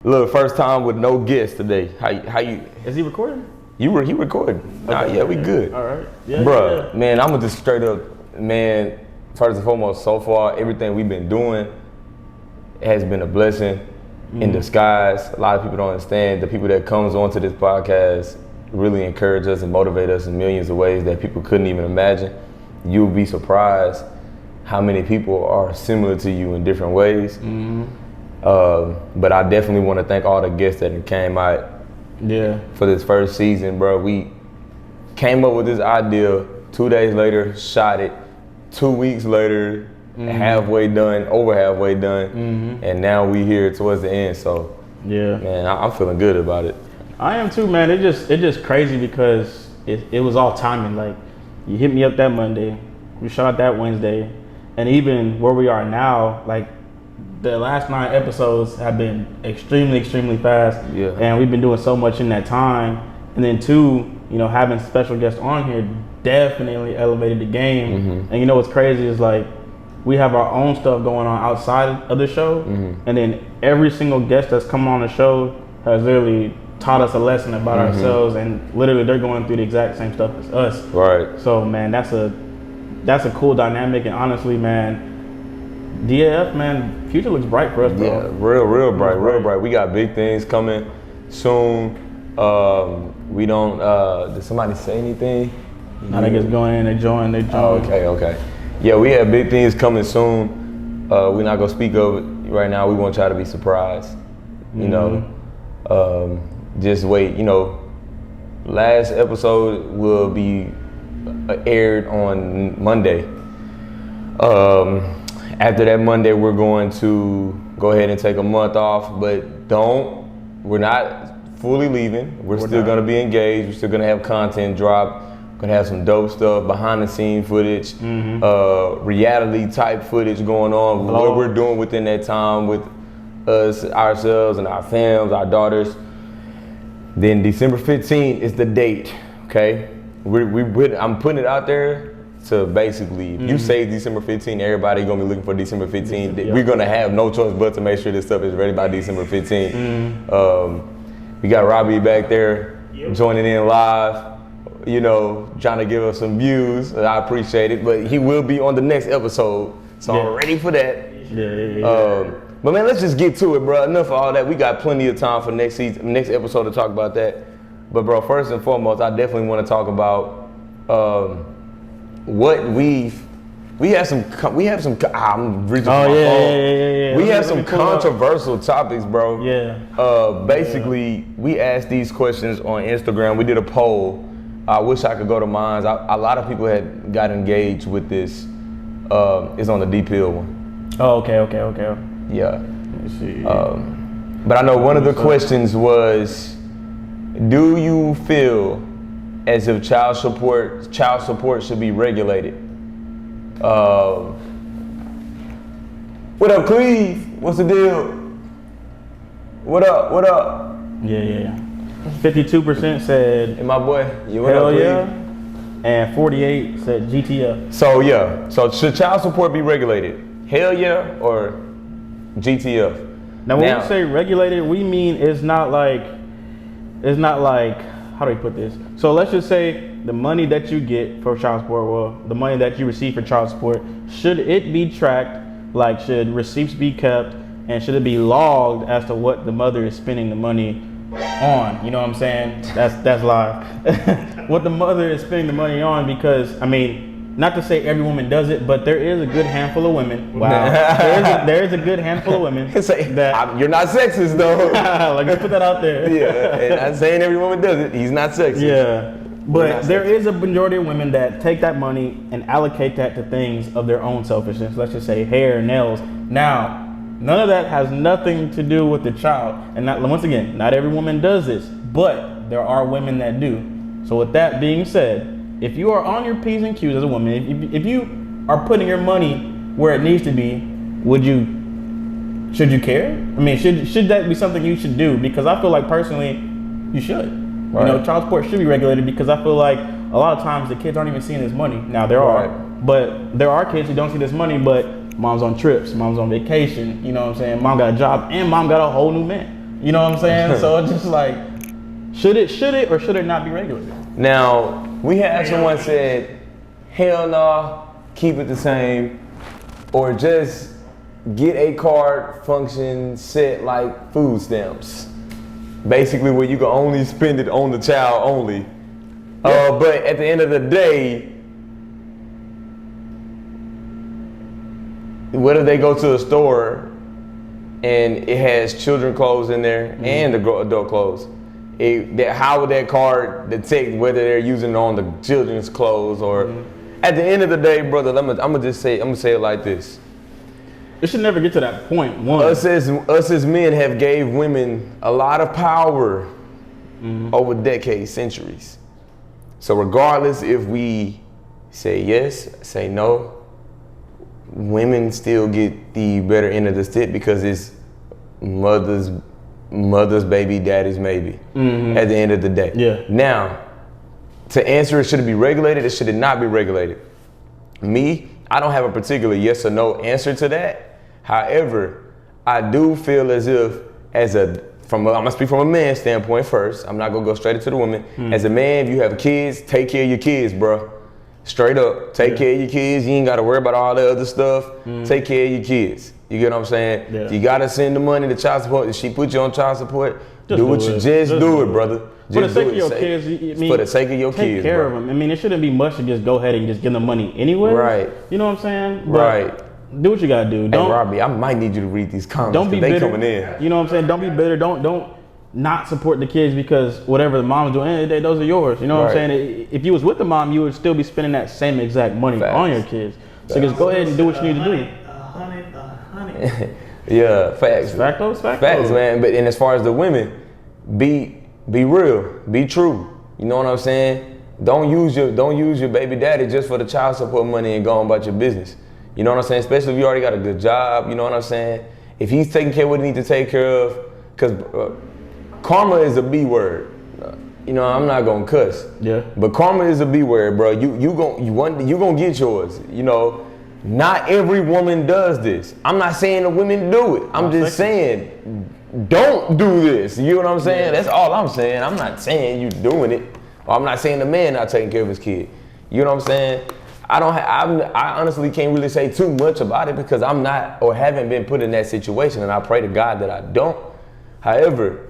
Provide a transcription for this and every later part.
Look, first time with no guest today. How you? Is he recording? He recording. Nah, Okay, yeah, we good. All right. Yeah, Bruh, man, I'm gonna just straight up, man, first and foremost, so far, everything we've been doing has been a blessing in disguise. A lot of people don't understand. The people that comes onto this podcast really encourage us and motivate us in millions of ways that people couldn't even imagine. You'll be surprised how many people are similar to you in different ways. But I definitely want to thank all the guests that came out for this first season, bro. We came up with this idea 2 days later, shot it. 2 weeks later, halfway done, over halfway done, and now we here towards the end. So, man, I'm feeling good about it. I am too, man. It just crazy because it was all timing. Like, you hit me up that Monday, we shot that Wednesday, and even where we are now, like, the last 9 episodes have been extremely fast, and we've been doing so much in that time. And then 2, having special guests on here definitely elevated the game. And what's crazy is, like, we have our own stuff going on outside of the show, and then every single guest that's come on the show has literally taught us a lesson about ourselves, and literally they're going through the exact same stuff as us. Right. So, man, that's a cool dynamic, and honestly, man, DAF, man, future looks bright for us, bro. Yeah, real bright. We got big things coming soon. We don't, did somebody say anything? I think it's going in, they join. Oh, okay. Yeah, we have big things coming soon. We're not gonna speak of it right now. We want y'all to be surprised. Just wait, last episode will be aired on Monday. After that Monday, we're going to go ahead and take a month off, but we're not fully leaving. We're still gonna be engaged. We're still gonna have content drop. Gonna have some dope stuff, behind the scene footage, reality type footage going on, what we're doing within that time with us, ourselves, and our fams, our daughters. Then December 15th is the date, okay? I'm putting it out there. So basically, if you say December 15th, everybody gonna be looking for December 15th. We're gonna have no choice but to make sure this stuff is ready by December 15th. We got Robbie back there joining in live, trying to give us some views. I appreciate it, but he will be on the next episode, so I'm ready for that. But man, let's just get to it, bro. Enough of all that. We got plenty of time for next episode to talk about that. But bro, first and foremost, I definitely want to talk about what we have some. I'm reaching for my phone. We have some controversial topics, bro. Basically, we asked these questions on Instagram. We did a poll. I wish I could go to mine. A lot of people had got engaged with this. It's on the D Pill one. Oh, okay. Yeah. Let me see. But I know one of the questions was, do you feel as if child support should be regulated? What up, Cleve? What's the deal? What up? Yeah. 52% said, and my boy, hell yeah, and 48 said GTF. So should child support be regulated? Hell yeah or GTF? Now when we say regulated, we mean it's not like, how do we put this? So let's just say the money that you get for child support, the money that you receive for child support, should it be tracked? Like, should receipts be kept, and should it be logged as to what the mother is spending the money on? You know what I'm saying? That's live. What the mother is spending the money on, because not to say every woman does it, but there is a good handful of women. Wow. there is a good handful of women that you're not sexist though. Like, let's put that out there. Yeah, and I'm saying every woman does it. He's not sexist. Yeah, but there is a majority of women that take that money and allocate that to things of their own selfishness. Let's just say hair, nails. Now, none of that has nothing to do with the child. And once again, not every woman does this, but there are women that do. So with that being said, if you are on your P's and Q's as a woman, if you are putting your money where it needs to be, should you care? Should that be something you should do? Because I feel like personally, you should. Right. Child support should be regulated, because I feel like a lot of times the kids aren't even seeing this money. Now there are kids who don't see this money, but mom's on trips, mom's on vacation, you know what I'm saying? Mom got a job and mom got a whole new man. You know what I'm saying? So it's just like, should it or should it not be regulated? Now, we had someone said, hell no, keep it the same, or just get a card function set like food stamps. Basically where you can only spend it on the child only. But at the end of the day, what if they go to a store and it has children clothes in there and the adult clothes? How would that card detect whether they're using it on the children's clothes or? At the end of the day, brother, I'm gonna say it like this. It should never get to that point. One, us as men have gave women a lot of power over decades, centuries. So regardless if we say yes, say no, women still get the better end of the stick because it's mother's baby, daddy's maybe. At the end of the day. Yeah. Now, to answer it, should it be regulated? It should it not be regulated? Me, I don't have a particular yes or no answer to that. However, I do feel as if, I'm gonna speak from a man's standpoint first. I'm not gonna go straight into the woman. As a man, if you have kids, take care of your kids, bro. Straight up, take care of your kids. You ain't gotta worry about all that other stuff. Take care of your kids. You get what I'm saying? Yeah. You gotta send the money to child support. If she put you on child support, just do it, brother. For the sake of your kids, for the sake of your kids, take care of them. I mean, it shouldn't be much to just go ahead and just give them money anyway. Right. You know what I'm saying? But right. Do what you gotta do. Hey, Robbie, I might need you to read these comments. Don't be they bitter. Coming in. You know what I'm saying? Don't be bitter. Don't not support the kids because whatever the mom's doing, end of the day, those are yours. You know what I'm saying? If you was with the mom, you would still be spending that same exact money on your kids. So just go ahead and do what you need to do. 100. Yeah, facts. Facts, man. But and as far as the women, be real, be true. You know what I'm saying? Don't use your baby daddy just for the child support money and go on about your business. You know what I'm saying? Especially if you already got a good job. You know what I'm saying? If he's taking care of what he needs to take care of, because karma is a B word. You know, I'm not gonna cuss. Yeah. But karma is a B word, bro. You gonna get yours. You know, not every woman does this. I'm not saying the women do it. I'm just saying, don't do this. You know what I'm saying? That's all I'm saying. I'm not saying you doing it. Or I'm not saying the man not taking care of his kid. You know what I'm saying? I honestly can't really say too much about it because I'm not or haven't been put in that situation, and I pray to God that I don't. However,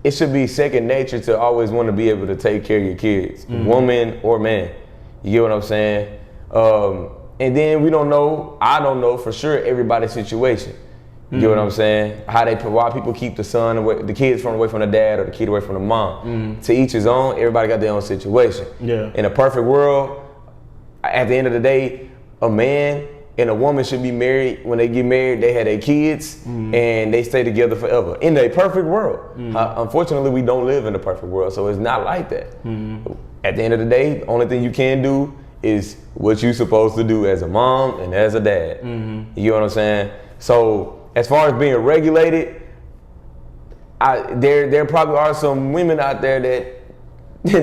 it should be second nature to always want to be able to take care of your kids, woman or man. You get what I'm saying? And then I don't know for sure everybody's situation. You get what I'm saying? Why people keep the kids away from the dad or the kid away from the mom. To each his own, everybody got their own situation. Yeah. In a perfect world, at the end of the day, a man and a woman should be married. When they get married, they have their kids and they stay together forever. In a perfect world. Unfortunately, we don't live in a perfect world, so it's not like that. At the end of the day, the only thing you can do is what you're supposed to do as a mom and as a dad. You get what I'm saying? So as far as being regulated, there probably are some women out there that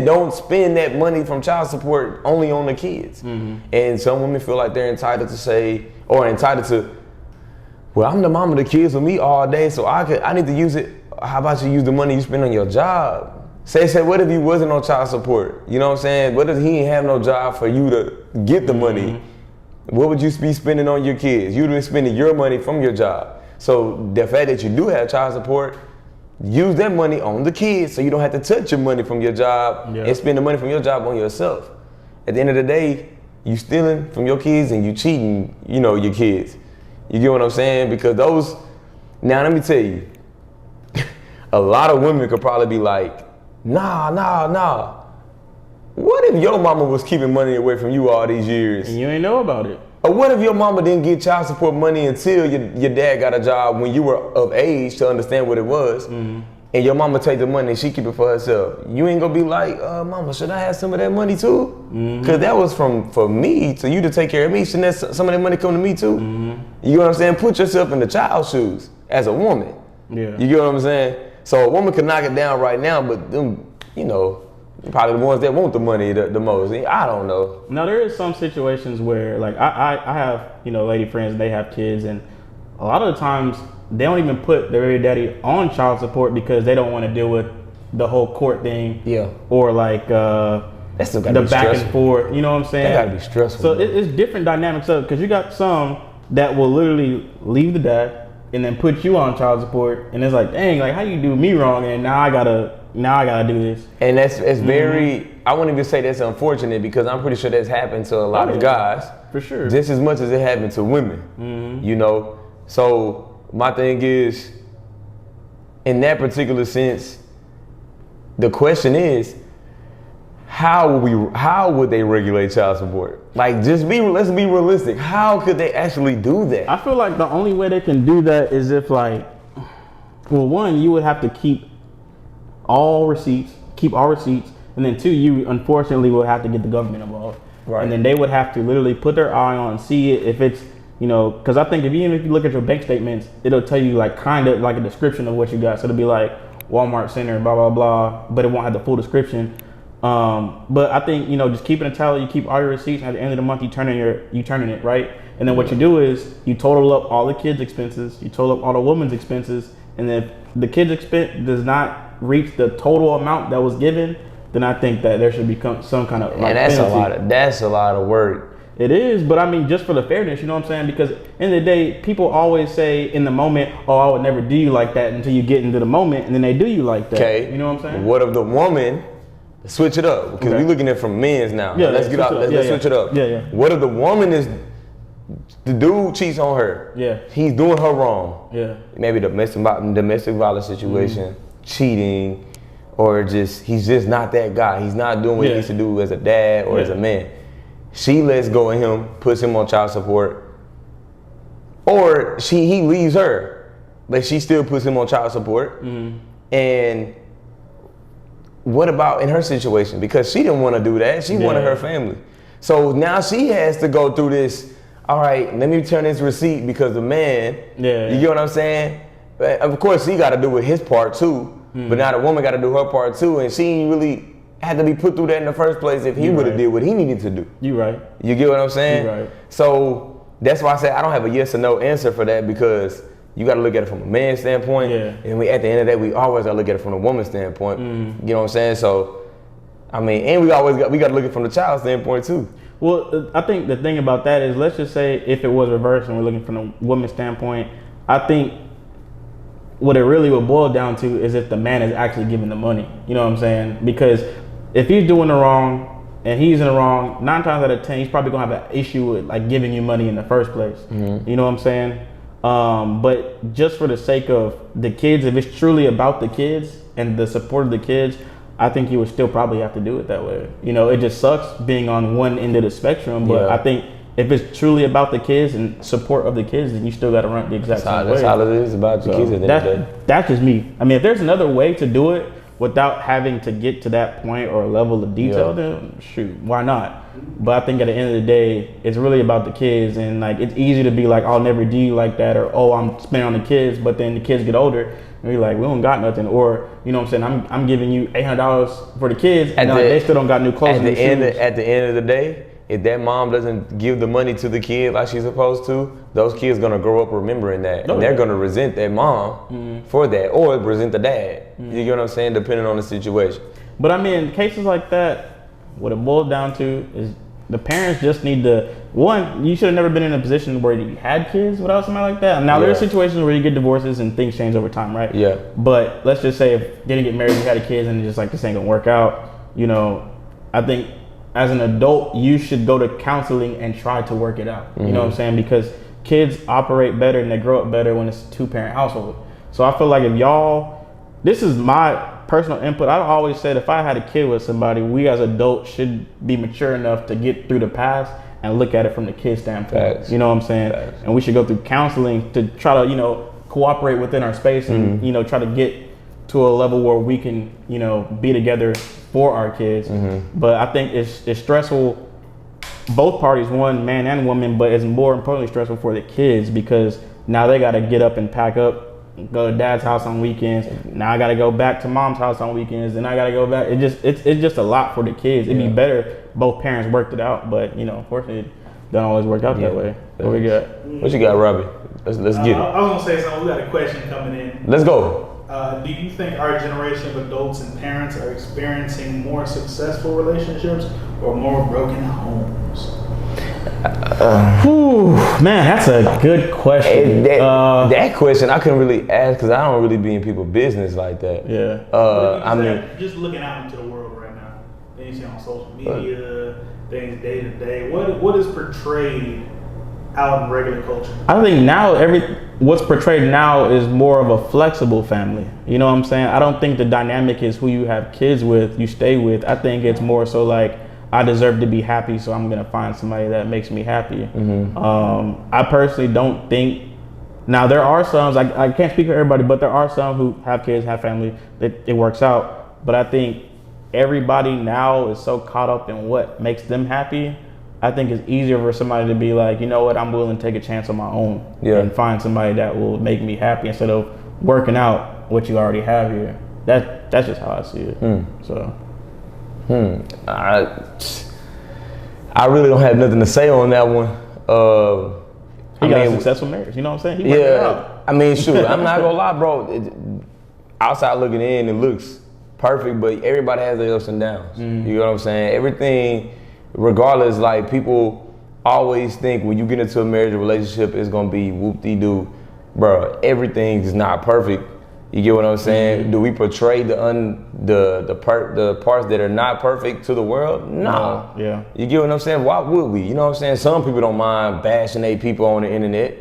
don't spend that money from child support only on the kids. And some women feel like they're entitled to well, I'm the mom of the kids with me all day, so I need to use it. How about you use the money you spend on your job? Say, what if you wasn't on child support? You know what I'm saying? What if he ain't have no job for you to get the money? What would you be spending on your kids? You'd be spending your money from your job. So the fact that you do have child support, use that money on the kids so you don't have to touch your money from your job and spend the money from your job on yourself. At the end of the day, you stealing from your kids and you cheating, your kids. You get what I'm saying? Because now let me tell you, a lot of women could probably be like, nah. What if your mama was keeping money away from you all these years? And you ain't know about it. Or what if your mama didn't get child support money until your dad got a job when you were of age to understand what it was, and your mama take the money and she keep it for herself? You ain't gonna be like, mama, should I have some of that money too? Because that was for me, to you to take care of me. Shouldn't some of that money come to me too? You know what I'm saying? Put yourself in the child's shoes as a woman. Yeah. You get what I'm saying? So a woman could knock it down right now, but them, probably the ones that want the money the most. I don't know. Now there is some situations where, like, I have lady friends, they have kids, and a lot of the times they don't even put their baby daddy on child support because they don't want to deal with the whole court thing. Yeah. Or like That's still gotta the be back stressful. and forth. You know what I'm saying? That gotta be stressful. So bro. it's different dynamics of because you got some that will literally leave the dad and then put you on child support, and it's like, dang, like how you do me wrong, and now I gotta do this. And it's very, I wouldn't even say that's unfortunate because I'm pretty sure that's happened to a lot of guys. For sure. Just as much as it happened to women, you know? So my thing is, in that particular sense, the question is, how would they regulate child support? Like, let's be realistic. How could they actually do that? I feel like the only way they can do that is if like, well, one, you would have to keep all receipts, and then two, you unfortunately will have to get the government involved. Right. And then they would have to literally put their eye on, see it if it's, you know, because I think if you look at your bank statements, it'll tell you like kind of like a description of what you got. So it'll be like Walmart Center, blah blah blah, but it won't have the full description. But I think, you know, just keeping a tally, you keep all your receipts, and at the end of the month you turn in it, right? And then what you do is you total up all the kids' expenses, you total up all the woman's expenses, and then if the kids' expense does not reach the total amount that was given, then I think that there should become some kind of like And that's penalty. that's a lot of work. It is, but I mean, just for the fairness, you know what I'm saying? Because in the day, people always say in the moment, oh, I would never do you like that until you get into the moment, and then they do you like that. Okay. You know what I'm saying? What if the woman, switch it up, because Okay. we're looking at it from men's now. Yeah, let's yeah, get out, switch it up. let's Yeah, switch it up. Yeah, yeah. What if the woman is, the dude cheats on her? Yeah. He's doing her wrong. Yeah. Maybe domestic violence situation, cheating, or he's just not that guy. He's not doing what he needs to do as a dad or as a man. She lets go of him, puts him on child support, or he leaves her, but she still puts him on child support. And what about in her situation? Because she didn't want to do that. She wanted her family. So now she has to go through this, all right, let me turn this receipt because the man, you get what I'm saying? But of course, he got to do with his part too, but now the woman got to do her part too, and she ain't really had to be put through that in the first place if he would have did what he needed to do. You right. You get what I'm saying? You right. So that's why I say I don't have a yes or no answer for that, because you got to look at it from a man's standpoint, and at the end of that, we always got to look at it from a woman's standpoint. You know what I'm saying? So, I mean, and we got to look at it from the child's standpoint too. Well, I think the thing about that is, let's just say if it was reversed and we're looking from a woman's standpoint, I think what it really would boil down to is if the man is actually giving the money. You know what I'm saying? Because if he's doing the wrong and he's in the wrong, 9 times out of 10, he's probably gonna have an issue with like giving you money in the first place. You know what I'm saying? But just for the sake of the kids, if it's truly about the kids and the support of the kids, I think you would still probably have to do it that way. You know, it just sucks being on one end of the spectrum, but I think if it's truly about the kids and support of the kids, then you still got to run the exact same way. That's all it is about your kids at the end of the day. That's just me. I mean, if there's another way to do it without having to get to that point or level of detail, then shoot, why not? But I think at the end of the day, it's really about the kids, and like it's easy to be like, I'll never do you like that, or oh, I'm spending on the kids, but then the kids get older and you're like, we don't got nothing, or you know what I'm saying, I'm giving you $800 for the kids, and they still don't got new clothes. At the end of the day, if that mom doesn't give the money to the kid like she's supposed to, those kids gonna grow up remembering that, and they're gonna resent that mom for that, or resent the dad. You get what I'm saying? Depending on the situation. But I mean, cases like that, what it boils down to is the parents just need to, one, you should have never been in a position where you had kids without somebody like that. Now, there are situations where you get divorces and things change over time, right? Yeah. But let's just say if you didn't get married, you had a kid, and it's just like, this ain't gonna work out, you know, I think as an adult, you should go to counseling and try to work it out. You know what I'm saying? Because kids operate better and they grow up better when it's a 2-parent household. So I feel like if y'all, this is my personal input. I always said if I had a kid with somebody, we as adults should be mature enough to get through the past and look at it from the kid's standpoint. Facts. You know what I'm saying? Facts. And we should go through counseling to try to, you know, cooperate within our space and, you know, try to get to a level where we can, you know, be together for our kids. But I think it's stressful, both parties, one, man and woman, but it's more importantly stressful for the kids because now they got to get up and pack up, go to dad's house on weekends. Now I got to go back to mom's house on weekends. Then I got to go back. It's just a lot for the kids. It'd be better if both parents worked it out, but you know, unfortunately, it don't always work out that way. What we got? What you got, Robbie? Let's get it. I was gonna say something. We got a question coming in. Let's go. Do you think our generation of adults and parents are experiencing more successful relationships or more broken homes? Man, that's a good question. That question I couldn't really ask because I don't really be in people's business like that. Yeah. Just looking out into the world right now, things you see on social media, things day to day. What is portrayed out in regular culture? I think now what's portrayed now is more of a flexible family. You know what I'm saying? I don't think the dynamic is who you have kids with, you stay with. I think it's more so like, I deserve to be happy, so I'm gonna find somebody that makes me happy. I personally don't think. Now there are some. I can't speak for everybody, but there are some who have kids, have family, that it works out. But I think everybody now is so caught up in what makes them happy. I think it's easier for somebody to be like, you know what, I'm willing to take a chance on my own and find somebody that will make me happy instead of working out what you already have here. That's just how I see it. So. I really don't have nothing to say on that one. He got a successful marriage, you know what I'm saying? He worked it out. I mean, shoot, I'm not gonna lie, bro. Outside looking in, it looks perfect, but everybody has their ups and downs. You know what I'm saying? Everything, regardless, like people always think when you get into a marriage or relationship, it's gonna be whoop-de-doo. Bro, everything is not perfect. You get what I'm saying? Do we portray the parts that are not perfect to the world? No. Yeah. You get what I'm saying? Why would we? You know what I'm saying? Some people don't mind bashing their people on the internet.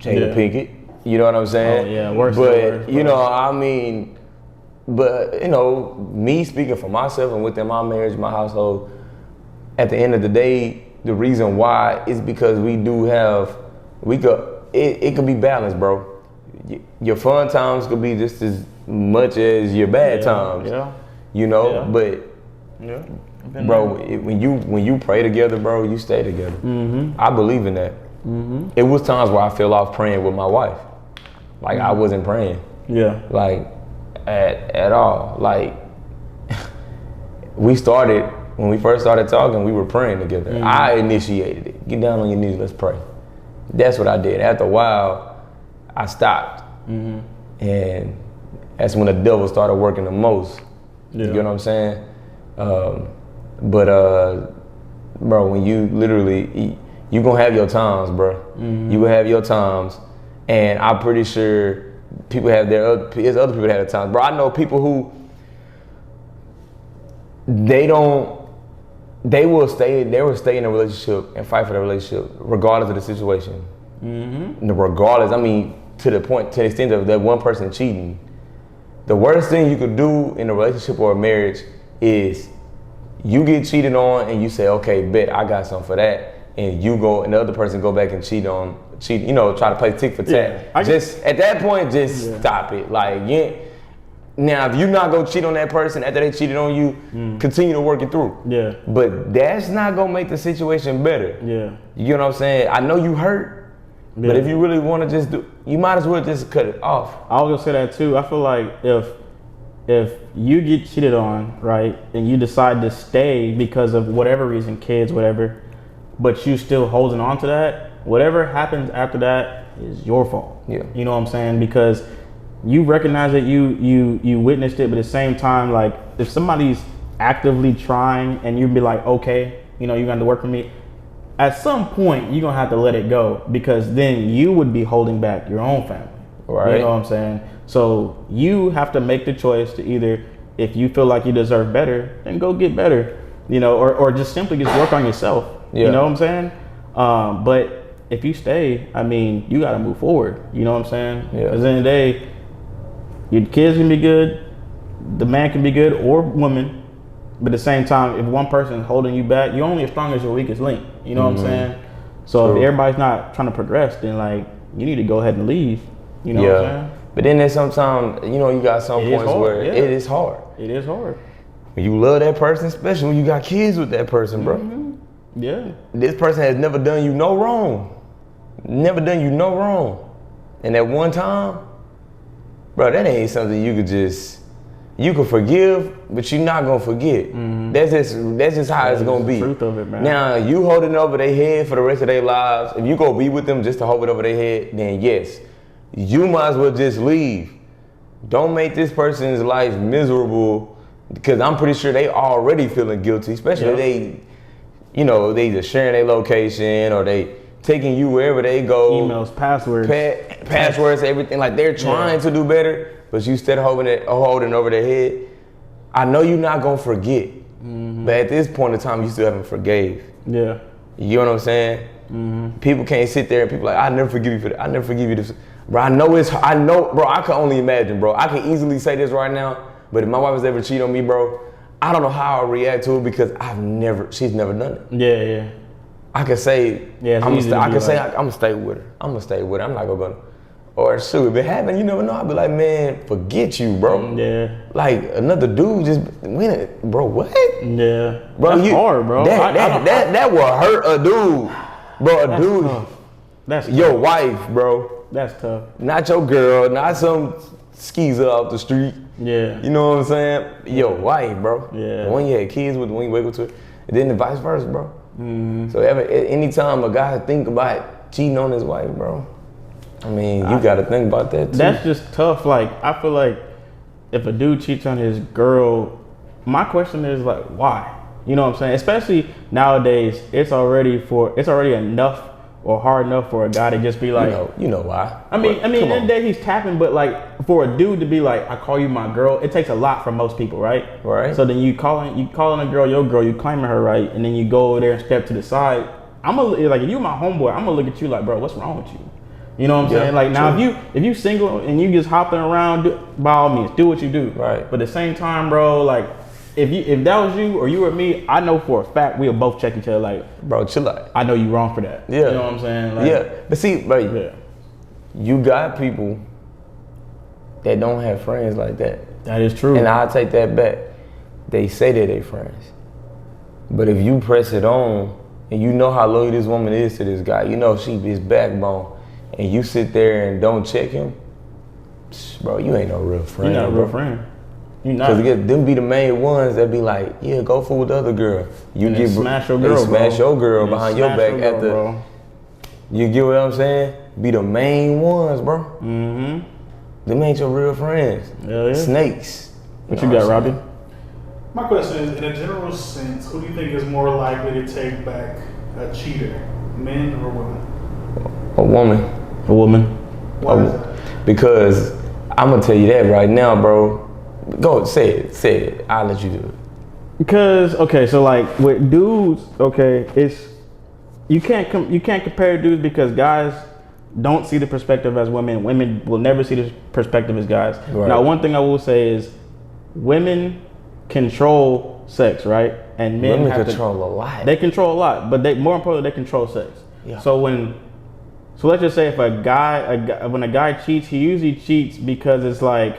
Jada Pinkett. You know what I'm saying? Oh, yeah. Worse. You know, I mean, but you know, me speaking for myself and within my marriage, my household, at the end of the day, the reason why is because it could be balanced, bro. Your fun times could be just as much as your bad times. Yeah. You know, but bro, when you pray together, bro, you stay together. I believe in that. It was times where I fell off praying with my wife. Like I wasn't praying. Yeah. Like at all. Like when we first started talking, we were praying together. I initiated it. Get down on your knees, let's pray. That's what I did. After a while, I stopped, and that's when the devil started working the most. You know what I'm saying? Bro, when you literally, you gonna have your times, bro. You gonna have your times, and I'm pretty sure people have there's other people that have their times, bro. I know people who they will stay in a relationship and fight for the relationship regardless of the situation. Regardless, I mean, to the extent of that one person cheating, the worst thing you could do in a relationship or a marriage is you get cheated on and you say, okay, bet I got something for that, and you go and the other person go back and cheat, you know, try to play tick for tat. At that point, stop it. Like, now if you're not gonna cheat on that person after they cheated on you, continue to work it through. Yeah. But that's not gonna make the situation better. Yeah. You get what I'm saying? I know you hurt. Yeah. But if you really want to you might as well just cut it off. I was gonna say that too. I feel like if you get cheated on, right, and you decide to stay because of whatever reason, kids, whatever, but you still holding on to that, whatever happens after that is your fault. Yeah. You know what I'm saying? Because you recognize that you witnessed it, but at the same time, like if somebody's actively trying and you'd be like, okay, you know, you're gonna have to work for me. At some point, you're gonna have to let it go because then you would be holding back your own family. Right. You know what I'm saying? So you have to make the choice to either, if you feel like you deserve better, then go get better, you know, or just simply just work on yourself. Yeah. You know what I'm saying? But if you stay, I mean, you gotta move forward. You know what I'm saying? Yeah. Because at the end of the day, your kids can be good, the man can be good or woman. But at the same time, if one person is holding you back, you're only as strong as your weakest link. You know what I'm saying? So if everybody's not trying to progress, then like you need to go ahead and leave. You know what I'm saying? But then there's sometimes, you know, you got some points where it is hard. It is hard. When you love that person, especially when you got kids with that person, bro. Yeah. This person has never done you no wrong. Never done you no wrong. And at one time, bro, that ain't something you could just You can forgive, but you're not gonna forget. That's just how it's gonna be. The truth of it, man. Now you holding it over their head for the rest of their lives. If you go be with them just to hold it over their head, then yes, you might as well just leave. Don't make this person's life miserable, because I'm pretty sure they already feeling guilty, especially if they, you know, they just sharing their location or they taking you wherever they go. Emails, passwords, passwords, everything. Like they're trying to do better, but you still holding over their head. I know you're not gonna forget, but at this point in time, you still haven't forgave. Yeah. You know what I'm saying? People can't sit there and people like, I never forgive you for that. I never forgive you this. Bro, I know, bro, I can only imagine, bro. I can easily say this right now, but if my wife has ever cheated on me, bro, I don't know how I'll react to it because she's never done it. Yeah. I can say, Yeah, I'm gonna stay with her. I'm not gonna go. Or shoot, if it happened, you never know. I'll be like, man, forget you, bro. Yeah. Like another dude just win it, bro. What? Yeah. Bro, that's hard, bro. That will hurt a dude, bro. That's Dude, tough. That's your tough. wife, bro. That's tough. Not your girl, not some skeezer off the street. Yeah. You know what I'm saying? Your wife, bro. Yeah. The one you had kids with, the one you wake up to, and then the vice versa, bro. So anytime a guy think about cheating on his wife, bro, I mean, you got to think about that too. That's just tough. Like, I feel like if a dude cheats on his girl, my question is like, why? You know what I'm saying? Especially nowadays, it's already enough or hard enough for a guy to just be like, you know why? I mean, in the day he's tapping, but like for a dude to be like, I call you my girl, it takes a lot from most people, right? Right. So then you calling a girl your girl, you claiming her right, and then you go over there and step to the side. If you my homeboy, I'm gonna look at you like, bro, what's wrong with you? You know what I'm saying? Like now, if you single and you just hopping around, by all means, do what you do. Right. But at the same time, bro, like if that was you or you or me, I know for a fact we'll both check each other like, bro, chill out. I know you wrong for that. Yeah. You know what I'm saying? Like, yeah. But see, bro, you got people that don't have friends like that. That is true. And I'll take that back. They say that they friends. But if you press it on and you know how loyal this woman is to this guy, you know she his backbone, and you sit there and don't check him, bro, you ain't no real friend. You're not a real friend. You not. Because them be the main ones that be like, yeah, go fool with the other girl. You get smash your girl, smash your girl behind your back girl, after. Bro. You get what I'm saying? Be the main ones, bro. Mm-hmm. Them ain't your real friends. Hell yeah. Snakes. What you got, Robbie? My question is, in a general sense, who do you think is more likely to take back a cheater, men or women? A woman. A woman. Why is that? Because I'm gonna tell you that right now, bro. Go say it. I'll let you do it. Because so like with dudes, it's you can't compare dudes because guys don't see the perspective as women. Women will never see the perspective as guys. Right. Now, one thing I will say is women control sex, right? And men Women have control a lot. They control a lot, but more importantly, they control sex. Yeah. So let's just say if when a guy cheats, he usually cheats because it's like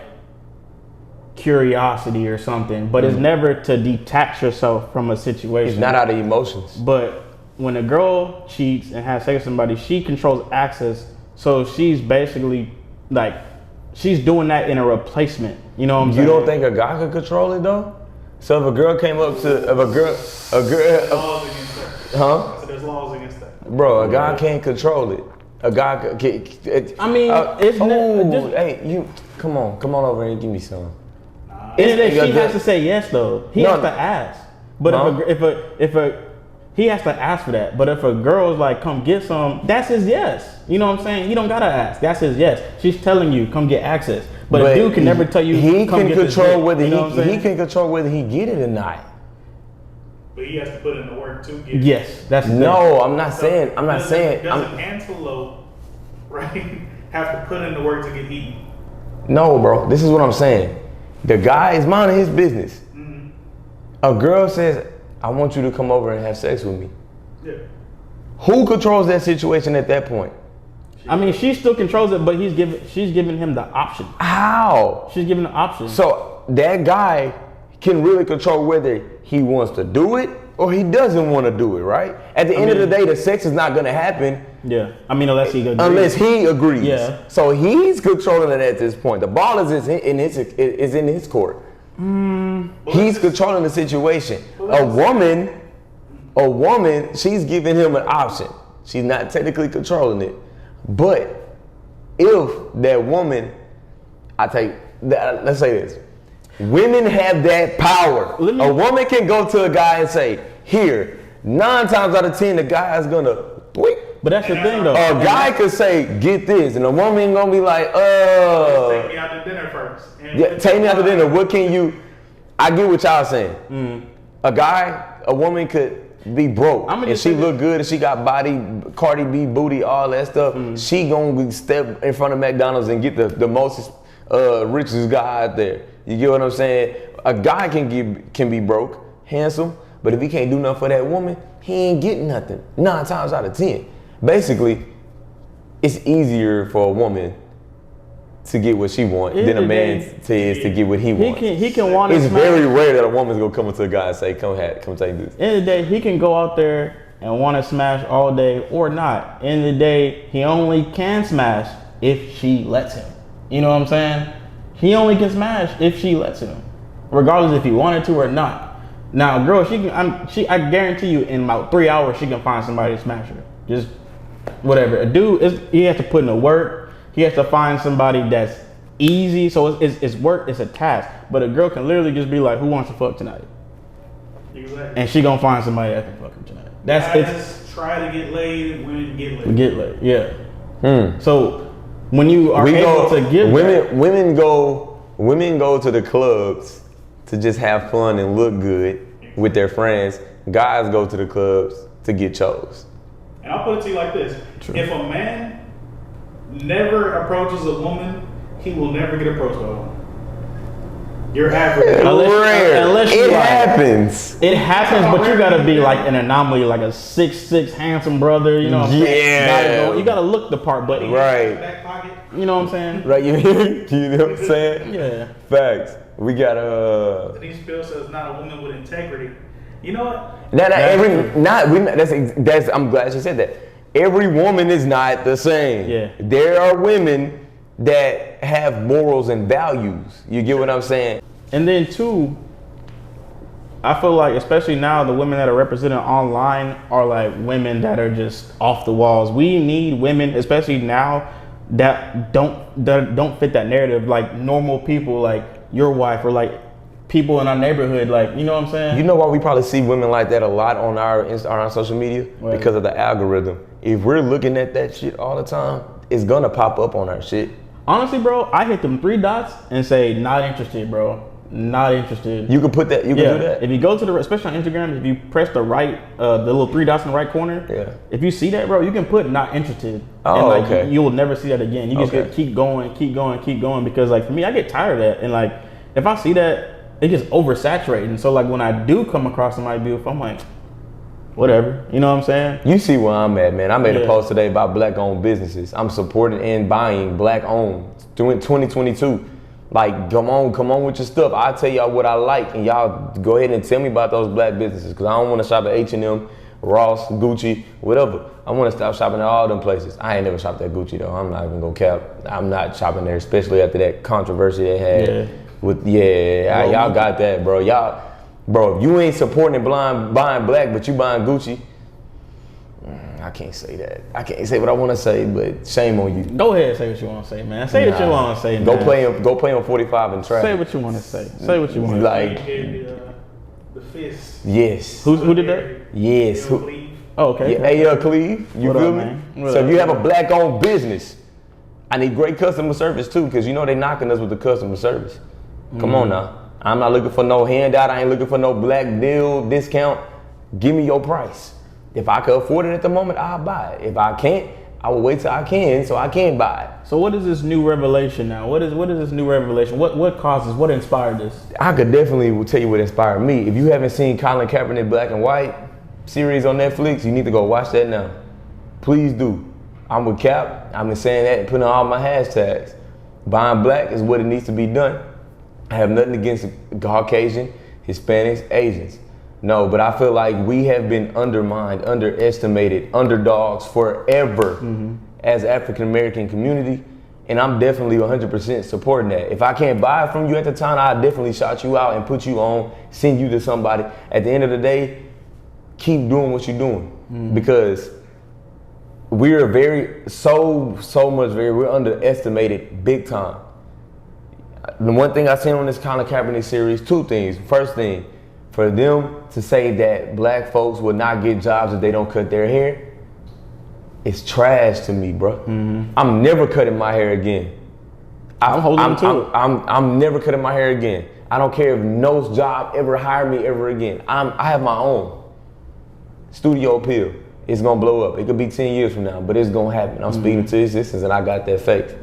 curiosity or something, but it's never to detach yourself from a situation. It's not out of emotions. But when a girl cheats and has sex with somebody, she controls access. So she's basically like, she's doing that in a replacement. You know what I'm saying? You don't think a guy could control it though? So if a girl came up to, Laws against that. huh? So there's laws against that. Bro, a guy can't control it. A guy can. I mean, hey, you come on over and give me some. She has to say yes though. He has to ask. But if he has to ask for that. But if a girl's like, come get some, that's his yes. You know what I'm saying? He don't gotta ask. That's his yes. She's telling you, come get access. But a dude can never tell you. He come can get control this whether you know he can control whether he get it or not. But he has to put in the work to get it. Yes, that's the No, I'm not saying. Doesn't antelope, right, have to put in the work to get eaten? No, bro. This is what I'm saying. The guy is minding his business. Mm-hmm. A girl says, I want you to come over and have sex with me. Yeah. Who controls that situation at that point? I mean, she still controls it, but she's giving him the option. How? She's giving the option. So that guy can really control whether he wants to do it or he doesn't want to do it, right? At the end of the day, the sex is not going to happen. Yeah. I mean, unless he agrees. Unless he agrees. Yeah. So he's controlling it at this point. The ball is in his court. He's controlling the situation. A woman, she's giving him an option. She's not technically controlling it. But if that woman, let's say this. Women have that power. A woman can go to a guy and say, here, 9 times out of 10, the guy is gonna, boink. But that's the thing, though. A guy could say, get this, and a woman gonna be like, Take me out to dinner first. yeah, take me out to dinner. What can you? I get what y'all saying. A woman could be broke, and she look good, and she got body, Cardi B booty, all that stuff. She gonna step in front of McDonald's and get the most richest guy out there. You get what I'm saying? A guy can be broke, handsome, but if he can't do nothing for that woman, he ain't getting nothing. 9 times out of 10. Basically, it's easier for a woman to get what she wants than a man is to get what he wants. He can want to It's smash. very rare that a woman's gonna come to a guy and say, come take this. End of the day, he can go out there and want to smash all day or not. End of the day, he only can smash if she lets him. You know what I'm saying? He only can smash if she lets him, regardless if he wanted to or not. Now, a girl, I guarantee you, in about 3 hours, she can find somebody to smash her. Just whatever. A dude, he has to put in the work. He has to find somebody that's easy. So it's work. It's a task. But a girl can literally just be like, "Who wants to fuck tonight?" Exactly. And she gonna find somebody that can fuck her tonight. Guys try to get laid and women get laid. Get laid. Yeah. So when you are able to give women go to the clubs to just have fun and look good with their friends. Guys go to the clubs to get chose. And I'll put it to you like this. True. If a man never approaches a woman, he will never get approached by a woman. You're average. Unless it happens. It happens, but you gotta be like an anomaly, like a 6'6" handsome brother, you know what I'm saying? You gotta look the part, but right. Back pocket. You know what I'm saying? Right, you know what I'm saying? Yeah. Facts. We got Denise Bill says not a woman with integrity. You know what? I'm glad you said that. Every woman is not the same. Yeah. There are women that have morals and values. You get what I'm saying? And then too, I feel like, especially now, the women that are represented online are like women that are just off the walls. We need women, especially now, that don't fit that narrative. Like normal people, like your wife, or like people in our neighborhood, like, you know what I'm saying? You know why we probably see women like that a lot on our social media? Right. Because of the algorithm. If we're looking at that shit all the time, it's gonna pop up on our shit. Honestly, bro, I hit them 3 dots and say, not interested, bro. Not interested. You can put that, you can do that. If you go to especially on Instagram, if you press the little 3 dots in the right corner, if you see that, bro, you can put not interested. Oh, and okay. You will never see that again. You just keep going, because like for me, I get tired of that. And like, if I see that, it gets oversaturating. So like when I do come across somebody beautiful, I'm like, whatever. You know what I'm saying? You see where I'm at, man. I made a post today about black-owned businesses. I'm supporting and buying black-owned during 2022. Like, come on with your stuff. I'll tell y'all what I like, and y'all go ahead and tell me about those black businesses, because I don't want to shop at H&M, Ross, Gucci, whatever. I want to stop shopping at all them places. I ain't never shopped at Gucci, though. I'm not even going to cap. I'm not shopping there, especially after that controversy they had. Y'all got that, bro. Bro, if you ain't supporting buying black, but you buying Gucci, I can't say that. I can't say what I want to say, but shame on you. Go ahead and say what you want to say, man. Say what you want to say, man. Go play on 45 and try. Say what you want to say. Say what you want to say. Like the fist. Yes. Who did that? Yes. Oh, okay. Yeah, Cleve. You what feel up, me? Man? So if you have a black-owned business, I need great customer service too, because you know they knocking us with the customer service. Come on now. I'm not looking for no handout. I ain't looking for no black deal, discount. Give me your price. If I can afford it at the moment, I'll buy it. If I can't, I will wait till I can, so I can buy it. So what is this new revelation now? What is this new revelation? What inspired this? I could definitely tell you what inspired me. If you haven't seen Colin Kaepernick Black and White series on Netflix, you need to go watch that now. Please do. I'm with Cap. I've been saying that and putting all my hashtags. Buying black is what it needs to be done. I have nothing against Caucasian, Hispanics, Asians. No, but I feel like we have been undermined, underestimated, underdogs forever as African American community. And I'm definitely 100% supporting that. If I can't buy it from you at the time, I definitely shout you out and put you on, send you to somebody. At the end of the day, keep doing what you're doing because we're we're underestimated big time. The one thing I seen on this Colin Kaepernick series, two things. First thing, for them to say that black folks will not get jobs if they don't cut their hair, it's trash to me, bro. I'm never cutting my hair again. I'm holding to it. I'm never cutting my hair again. I don't care if no job ever hire me ever again. I have my own studio appeal. It's gonna blow up. It could be 10 years from now, but it's gonna happen. I'm speaking to existence, and I got that faith.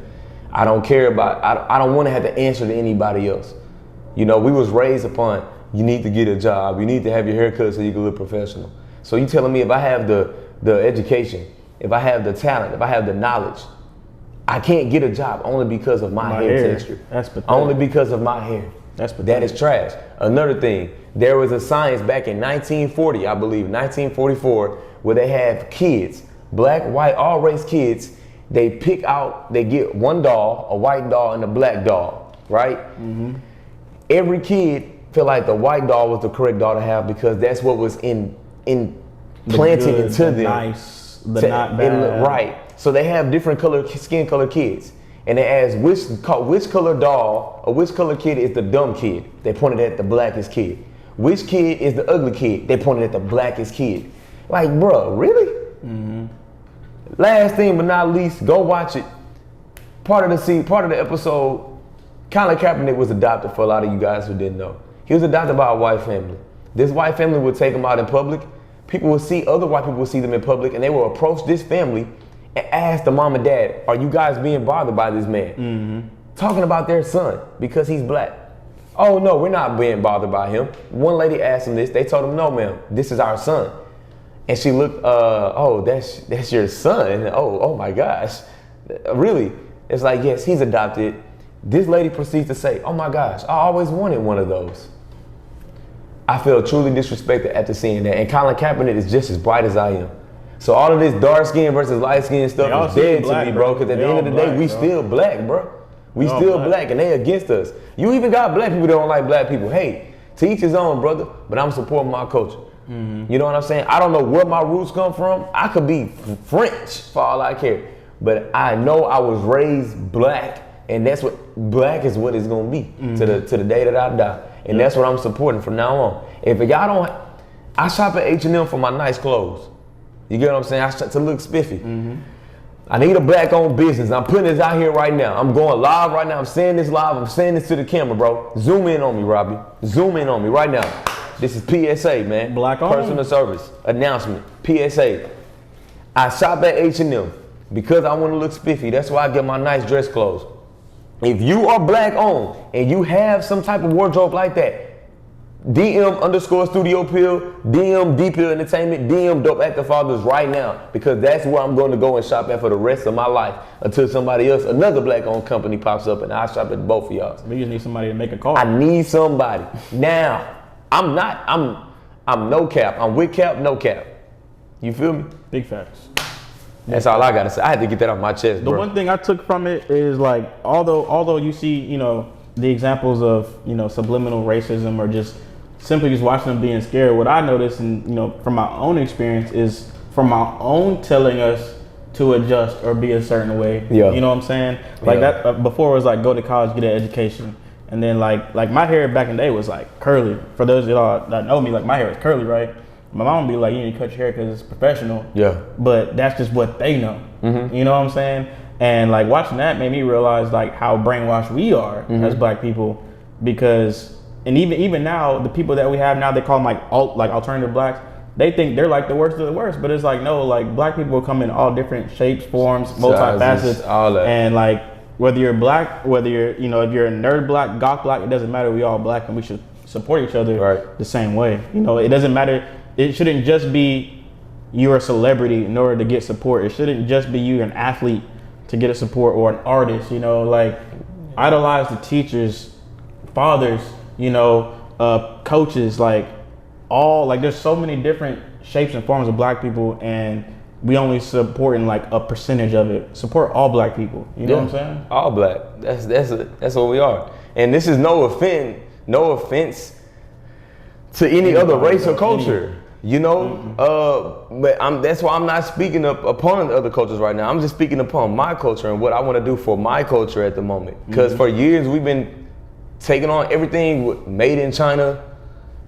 I don't care about. I don't want to have to answer to anybody else. You know, we was raised upon. You need to get a job. You need to have your hair cut so you can look professional. So you telling me if I have the education, if I have the talent, if I have the knowledge, I can't get a job only because of my hair texture. That's pathetic. Only because of my hair. That's pathetic. That is trash. Another thing, there was a science back in 1940, I believe, 1944, where they have kids, black, white, all race kids. They get one doll, a white doll and a black doll, right? Every kid feel like the white doll was the correct doll to have because that's what was implanted into them. Nice, the not bad. Right. So they have different skin color kids. And they ask which color doll or which color kid is the dumb kid. They pointed at the blackest kid. Which kid is the ugly kid? They pointed at the blackest kid. Like, bro, really? Last thing but not least, go watch it. Part of the episode, Colin Kaepernick was adopted, for a lot of you guys who didn't know. He was adopted by a white family. This white family would take him out in public. Other white people would see them in public, and they will approach this family and ask the mom and dad, are you guys being bothered by this man? Talking about their son because he's black. Oh no, we're not being bothered by him. One lady asked him this, they told him, no ma'am, this is our son. And she looked, oh, that's your son? Oh my gosh, really? It's like, yes, he's adopted. This lady proceeds to say, oh my gosh, I always wanted one of those. I felt truly disrespected after seeing that. And Colin Kaepernick is just as bright as I am. So all of this dark skin versus light skin stuff is dead to me, bro. Because at the end of the day, we still black, bro. We still black and they against us. You even got black people that don't like black people. Hey, to each his own, brother, but I'm supporting my culture. You know what I'm saying? I don't know where my roots come from. I could be French for all I care. But I know I was raised black, and that's what black is what it's gonna be to the day that I die. And that's what I'm supporting from now on. If y'all don't, I shop at H&M for my nice clothes. You get what I'm saying? I shop to look spiffy. I need a black owned business. I'm putting this out here right now. I'm going live right now. I'm saying this live. I'm saying this to the camera, bro. Zoom in on me, Robbie. Zoom in on me right now. This is PSA, man. Black owned. Personal service announcement. PSA. I shop at H&M because I want to look spiffy. That's why I get my nice dress clothes. If you are black owned and you have some type of wardrobe like that, DM_Studio Pill, DM D Pill Entertainment, DM Dope Actor Fathers right now, because that's where I'm going to go and shop at for the rest of my life until somebody else, another black owned company pops up and I shop at both of y'all. We just need somebody to make a call. I need somebody. Now, I'm no cap. I'm with cap, no cap. You feel me? Big facts. That's all I gotta say. I had to get that off my chest, bro. The one thing I took from it is like, although you see, you know, the examples of, you know, subliminal racism or just simply just watching them being scared, what I noticed, and you know, from my own experience, is from my own telling us to adjust or be a certain way. Yeah. You know what I'm saying? Like that before it was like go to college, get an education. And then like my hair back in the day was like curly. For those of y'all that know me, like my hair is curly, right? My mom would be like, you need to cut your hair because it's professional. Yeah. But that's just what they know. You know what I'm saying? And like watching that made me realize like how brainwashed we are as black people, because and even now the people that we have now, they call them like alternative blacks. They think they're like the worst of the worst, but it's like no, like black people come in all different shapes, forms, multifacets, all that. And like whether you're black, whether you're, you know, if you're a nerd black, goth black, it doesn't matter. We all black and we should support each other the same way. You know, it doesn't matter. It shouldn't just be you're a celebrity in order to get support. It shouldn't just be you're an athlete to get a support, or an artist. You know, like idolize the teachers, fathers, you know, coaches, like all, like there's so many different shapes and forms of black people, and we only supporting like a percentage of it. Support all black people. You know what I'm saying? All black. That's what we are. And this is no offense to any other race or culture. You know, but that's why I'm not speaking upon other cultures right now. I'm just speaking upon my culture and what I want to do for my culture at the moment. Because for years we've been taking on everything made in China,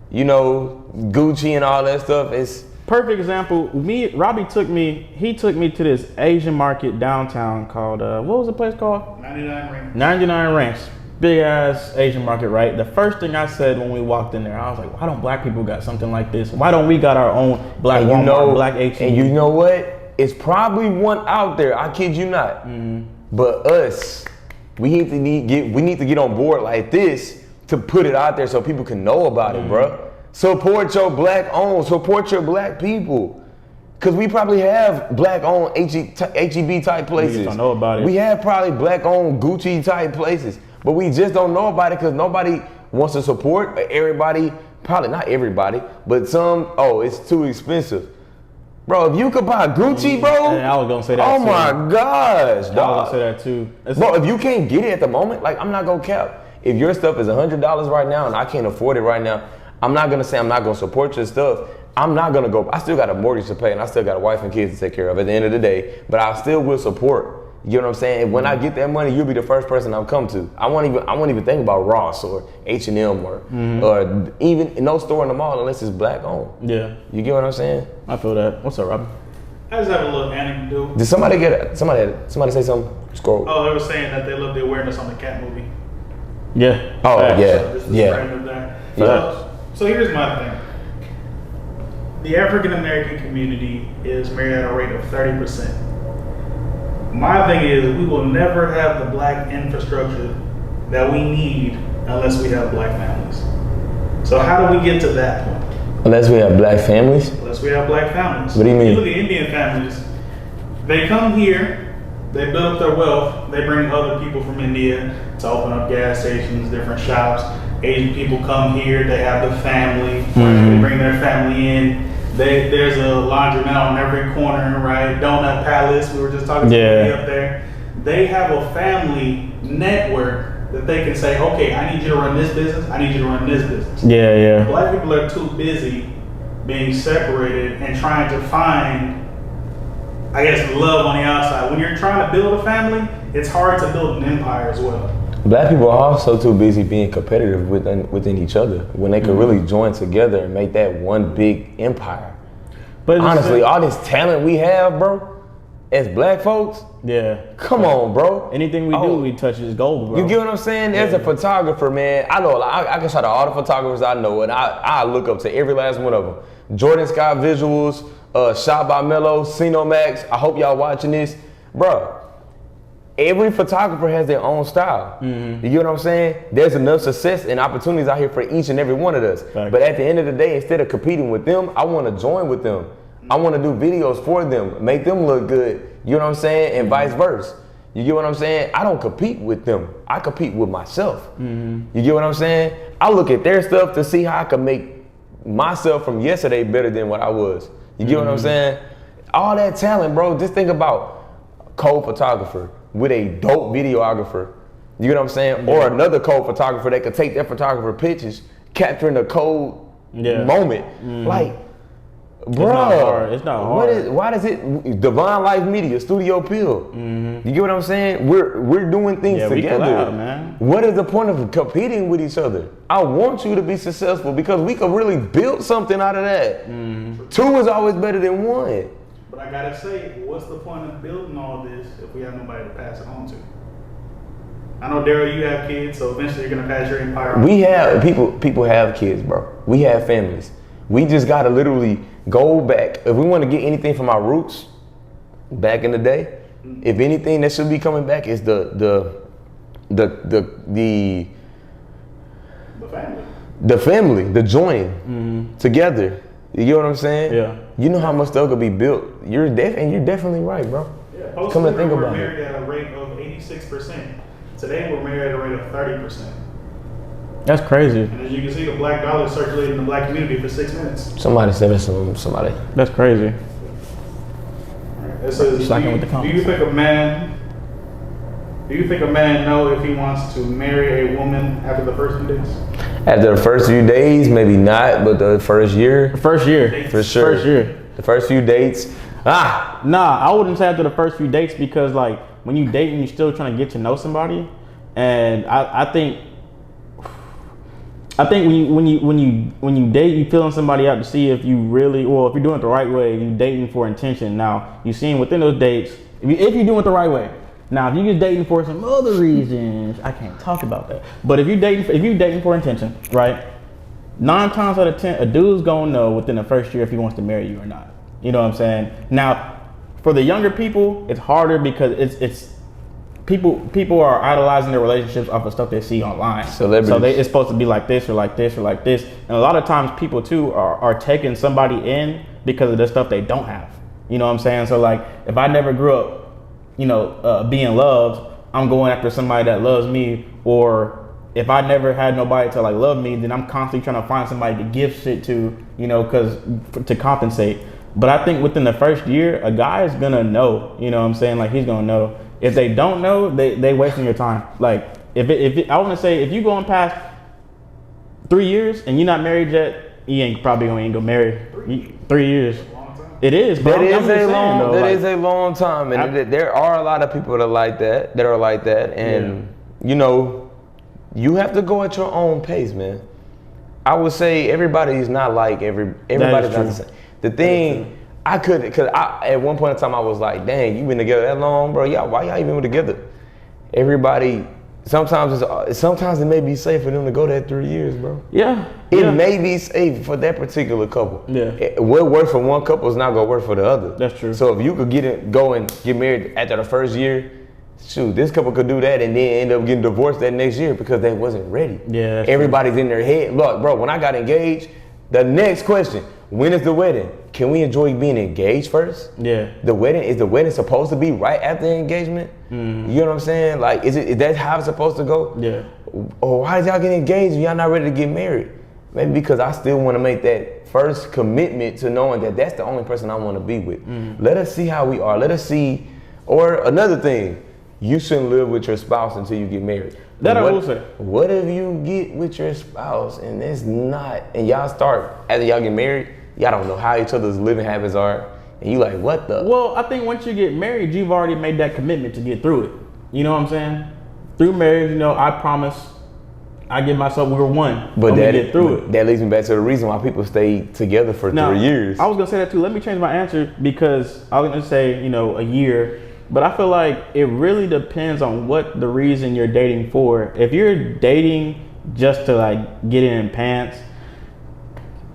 you know, Gucci and all that stuff. It's perfect example. Robbie took me to this Asian market downtown called what was the place called? 99 Ranch. 99 Ranch. Big ass Asian market, right? The first thing I said when we walked in there, I was like, why don't black people got something like this? Why don't we got our own black Walmart, black H&E? And you know what? It's probably one out there. I kid you not. But us, we need to get on board like this to put it out there so people can know about it, bro. Support your black owned, support your black people. Cause we probably have black owned HEB type places. We just don't know about it. We have probably black owned Gucci type places, but we just don't know about it because nobody wants to support. Everybody, probably not everybody, but some. Oh, it's too expensive, bro. If you could buy Gucci, bro. I was gonna say that. Oh too. my gosh, dog. I was gonna say that too. Bro, if you can't get it at the moment, like I'm not gonna cap. If your stuff is $100 right now and I can't afford it right now, I'm not gonna say I'm not gonna support your stuff. I'm not gonna go. I still got a mortgage to pay and I still got a wife and kids to take care of at the end of the day. But I still will support. You know what I'm saying? And when I get that money, you'll be the first person I'll come to. I won't even think about Ross or H&M or even no store in the mall unless it's black owned. Yeah. You get what I'm saying? I feel that. What's up, Robin? I just have a little anecdote. Did somebody somebody say something? Scroll. Oh, they were saying that they love the awareness on the cat movie. Yeah. Oh, yeah. So this is Yeah. random there. Yeah. So here's my thing. The African American community is married at a rate of 30%. My thing is we will never have the black infrastructure that we need unless we have black families. So how do we get to that point? Unless we have black families? Unless we have black families. What do you mean? You look at Indian families, they come here, they build up their wealth, they bring other people from India to open up gas stations, different shops. Asian people come here, they have the family, they bring their family in. There's a laundromat on every corner, right? Donut Palace, we were just talking to somebody up there. They have a family network that they can say, okay, I need you to run this business, I need you to run this business. Yeah, yeah. Black people are too busy being separated and trying to find, I guess, love on the outside. When you're trying to build a family, it's hard to build an empire as well. Black people are also too busy being competitive within each other when they could really join together and make that one big empire. But honestly, all this talent we have, bro, as black folks, come on, bro. Anything we do, we touch is gold, bro. You get what I'm saying? As a photographer, man, I know I can shout out all the photographers I know, and I look up to every last one of them. Jordan Scott Visuals, Shot by Mello, Cino Max. I hope y'all watching this, bro. Every photographer has their own style. You get what I'm saying? There's enough success and opportunities out here for each and every one of us. But at the end of the day, instead of competing with them, I want to join with them. I want to do videos for them, make them look good. You know what I'm saying? And vice versa. You get what I'm saying? I don't compete with them. I compete with myself. You get what I'm saying? I look at their stuff to see how I can make myself from yesterday better than what I was. You get what I'm saying? All that talent, bro. Just think about cold photographer with a dope videographer, you know what I'm saying? Or another cold photographer that could take their photographer pictures, capturing the cold moment. Like, bro, it's not hard. Why does it, Divine Life Media, Studio Pill, you get what I'm saying? We're doing things together. We collab, man. What is the point of competing with each other? I want you to be successful because we could really build something out of that. Two is always better than one. But I gotta say, what's the point of building all this if we have nobody to pass it on to? I know, Daryl, you have kids, so eventually you're gonna pass your empire on. We have people have kids, bro. We have families. We just gotta literally go back. If we want to get anything from our roots, back in the day, if anything that should be coming back is the family, the joining together. You get what I'm saying? Yeah. You know how much stuff could be built. You're definitely right, bro. Yeah, come to think we're about married it. at a rate of 86%. Today we're married at a rate of 30%. That's crazy. And as you can see, the black dollar circulated in the black community for 6 minutes. Somebody said this to somebody. That's crazy. It says, Slacking with the do comments. you think a man know if he wants to marry a woman after the first few days? After the first few days, maybe not, but the first year, First year. for sure. First year. The first few dates, Nah, I wouldn't say after the first few dates because like when you date and you're still trying to get to know somebody, and I think when you date, you feeling somebody out to see if you really, well, if you're doing it the right way, you dating for intention. Now you seeing within those dates, if you're doing it the right way. Now if you're just dating for some other reasons, I can't talk about that. But if you're dating for intention, right? 9 times out of 10, a dude's gonna know within the first year if he wants to marry you or not. You know what I'm saying? Now, for the younger people, it's harder because it's people are idolizing their relationships off of stuff they see online. Celebrities. So it's supposed to be like this or like this or like this. And a lot of times people too are taking somebody in because of the stuff they don't have. You know what I'm saying? So like if I never grew up, being loved, I'm going after somebody that loves me. Or if I never had nobody to like love me, then I'm constantly trying to find somebody to give shit to, to compensate. But I think within the first year, a guy is gonna know, you know what I'm saying? Like he's gonna know. If they don't know, they wasting your time. Like I want to say if you going past 3 years and you're not married yet, you ain't probably gonna marry. 3 years. It is, but that is a long time, and there are a lot of people that are like that, and you have to go at your own pace, man. I would say everybody's not like everybody's not the same. The thing because at one point in time I was like, dang, you been together that long, bro? Yeah, why y'all even together? Everybody. Sometimes it may be safe for them to go that 3 years, bro. Yeah. It may be safe for that particular couple. Yeah. What works for one couple is not gonna work for the other. That's true. So if you could go and get married after the first year, shoot, this couple could do that and then end up getting divorced that next year because they wasn't ready. Yeah. Everybody's in their head. Look, bro, when I got engaged, the next question, when is the wedding? Can we enjoy being engaged first? Yeah. Is the wedding supposed to be right after the engagement? Mm. You know what I'm saying? Like, is that how it's supposed to go? Yeah. Or why did y'all get engaged if y'all not ready to get married? Maybe because I still want to make that first commitment to knowing that that's the only person I want to be with. Mm. Let us see how we are. Let us see. Or another thing, you shouldn't live with your spouse until you get married. That I will say. What if you get with your spouse and it's not, and y'all start, after y'all get married, y'all don't know how each other's living habits are, and you like, what the? Well, I think once you get married, you've already made that commitment to get through it. You know what I'm saying? Through marriage, I promise, I give myself, we're one. But that get through it. That leads me back to the reason why people stay together for 3 years. I was gonna say that too. Let me change my answer because I was gonna say, a year. But I feel like it really depends on what the reason you're dating for. If you're dating just to like get in pants,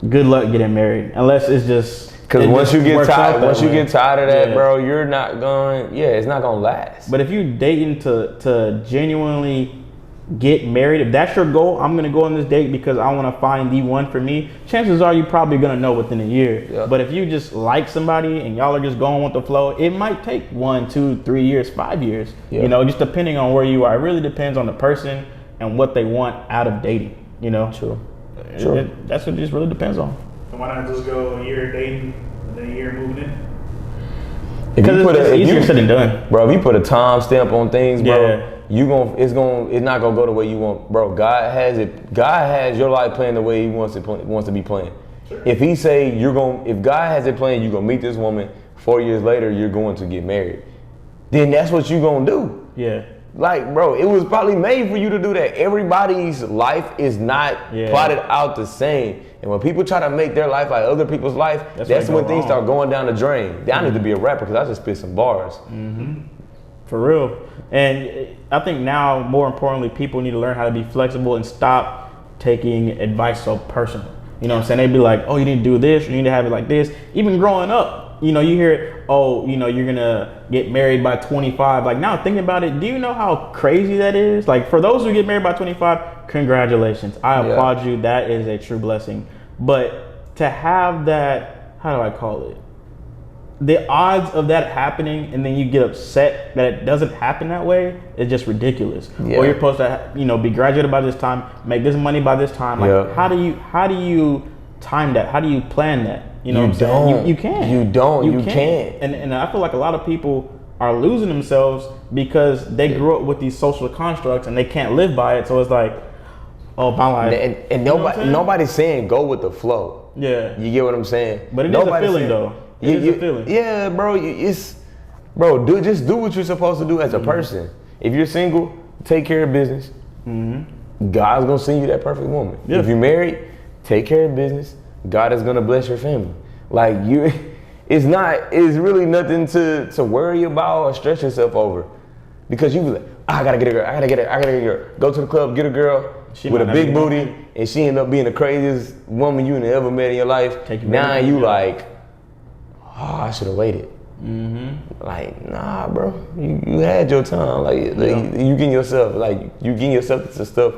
good luck getting married. Unless it's just because once you get tired of that, yeah, bro, you're not going. Yeah, it's not gonna last. But if you're dating to genuinely get married, if that's your goal, I'm gonna go on this date because I want to find the one for me. Chances are you're probably gonna know within a year. Yeah. But if you just like somebody and y'all are just going with the flow, it might take 1, 2, 3 years, 5 years. Yeah. Just depending on where you are. It really depends on the person and what they want out of dating. True. That's what it just really depends on. So why not just go a year dating and then a year moving in? Because it's easier said than done, bro. If you put a time stamp on things, bro. Yeah. It's not gonna go the way you want, bro. God has your life playing the way He wants to be playing. Sure. If He say if God has it playing, you're gonna meet this woman. 4 years later, you're going to get married. Then that's what you're gonna do. Yeah. Like, bro, it was probably made for you to do that. Everybody's life is not plotted out the same. And when people try to make their life like other people's life, that's when things start going down the drain. I need to be a rapper because I just spit some bars. Mm-hmm. For real. And I think now, more importantly, people need to learn how to be flexible and stop taking advice so personal. You know what I'm saying? They'd be like, oh, you need to do this, or you need to have it like this. Even growing up, you hear, oh, you're gonna get married by 25. Like now thinking about it, do you know how crazy that is? Like for those who get married by 25, congratulations. I applaud you. That is a true blessing. But to have that, how do I call it? The odds of that happening and then you get upset that it doesn't happen that way is just ridiculous. Yeah. Or you're supposed to, be graduated by this time, make this money by this time. Like how do you time that? How do you plan that? You know You what I'm saying? don't. You can't. You don't. You can't. And I feel like a lot of people are losing themselves because they grew up with these social constructs and they can't live by it. So it's like, oh, my life. And nobody's saying go with the flow. Yeah. You get what I'm saying? But it is a feeling though. It is a feeling. Yeah, bro. Just do what you're supposed to do as a person. If you're single, take care of business. God's gonna send you that perfect woman. Yeah. If you're married, take care of business. God is gonna bless your family. Like it's really nothing to worry about or stress yourself over. Because you be like, I gotta get a girl. Go to the club, get a girl with a big booty, and she end up being the craziest woman you ever met in your life. Now you like, oh, I should have waited. Like, nah, bro, you had your time. Like you getting yourself into stuff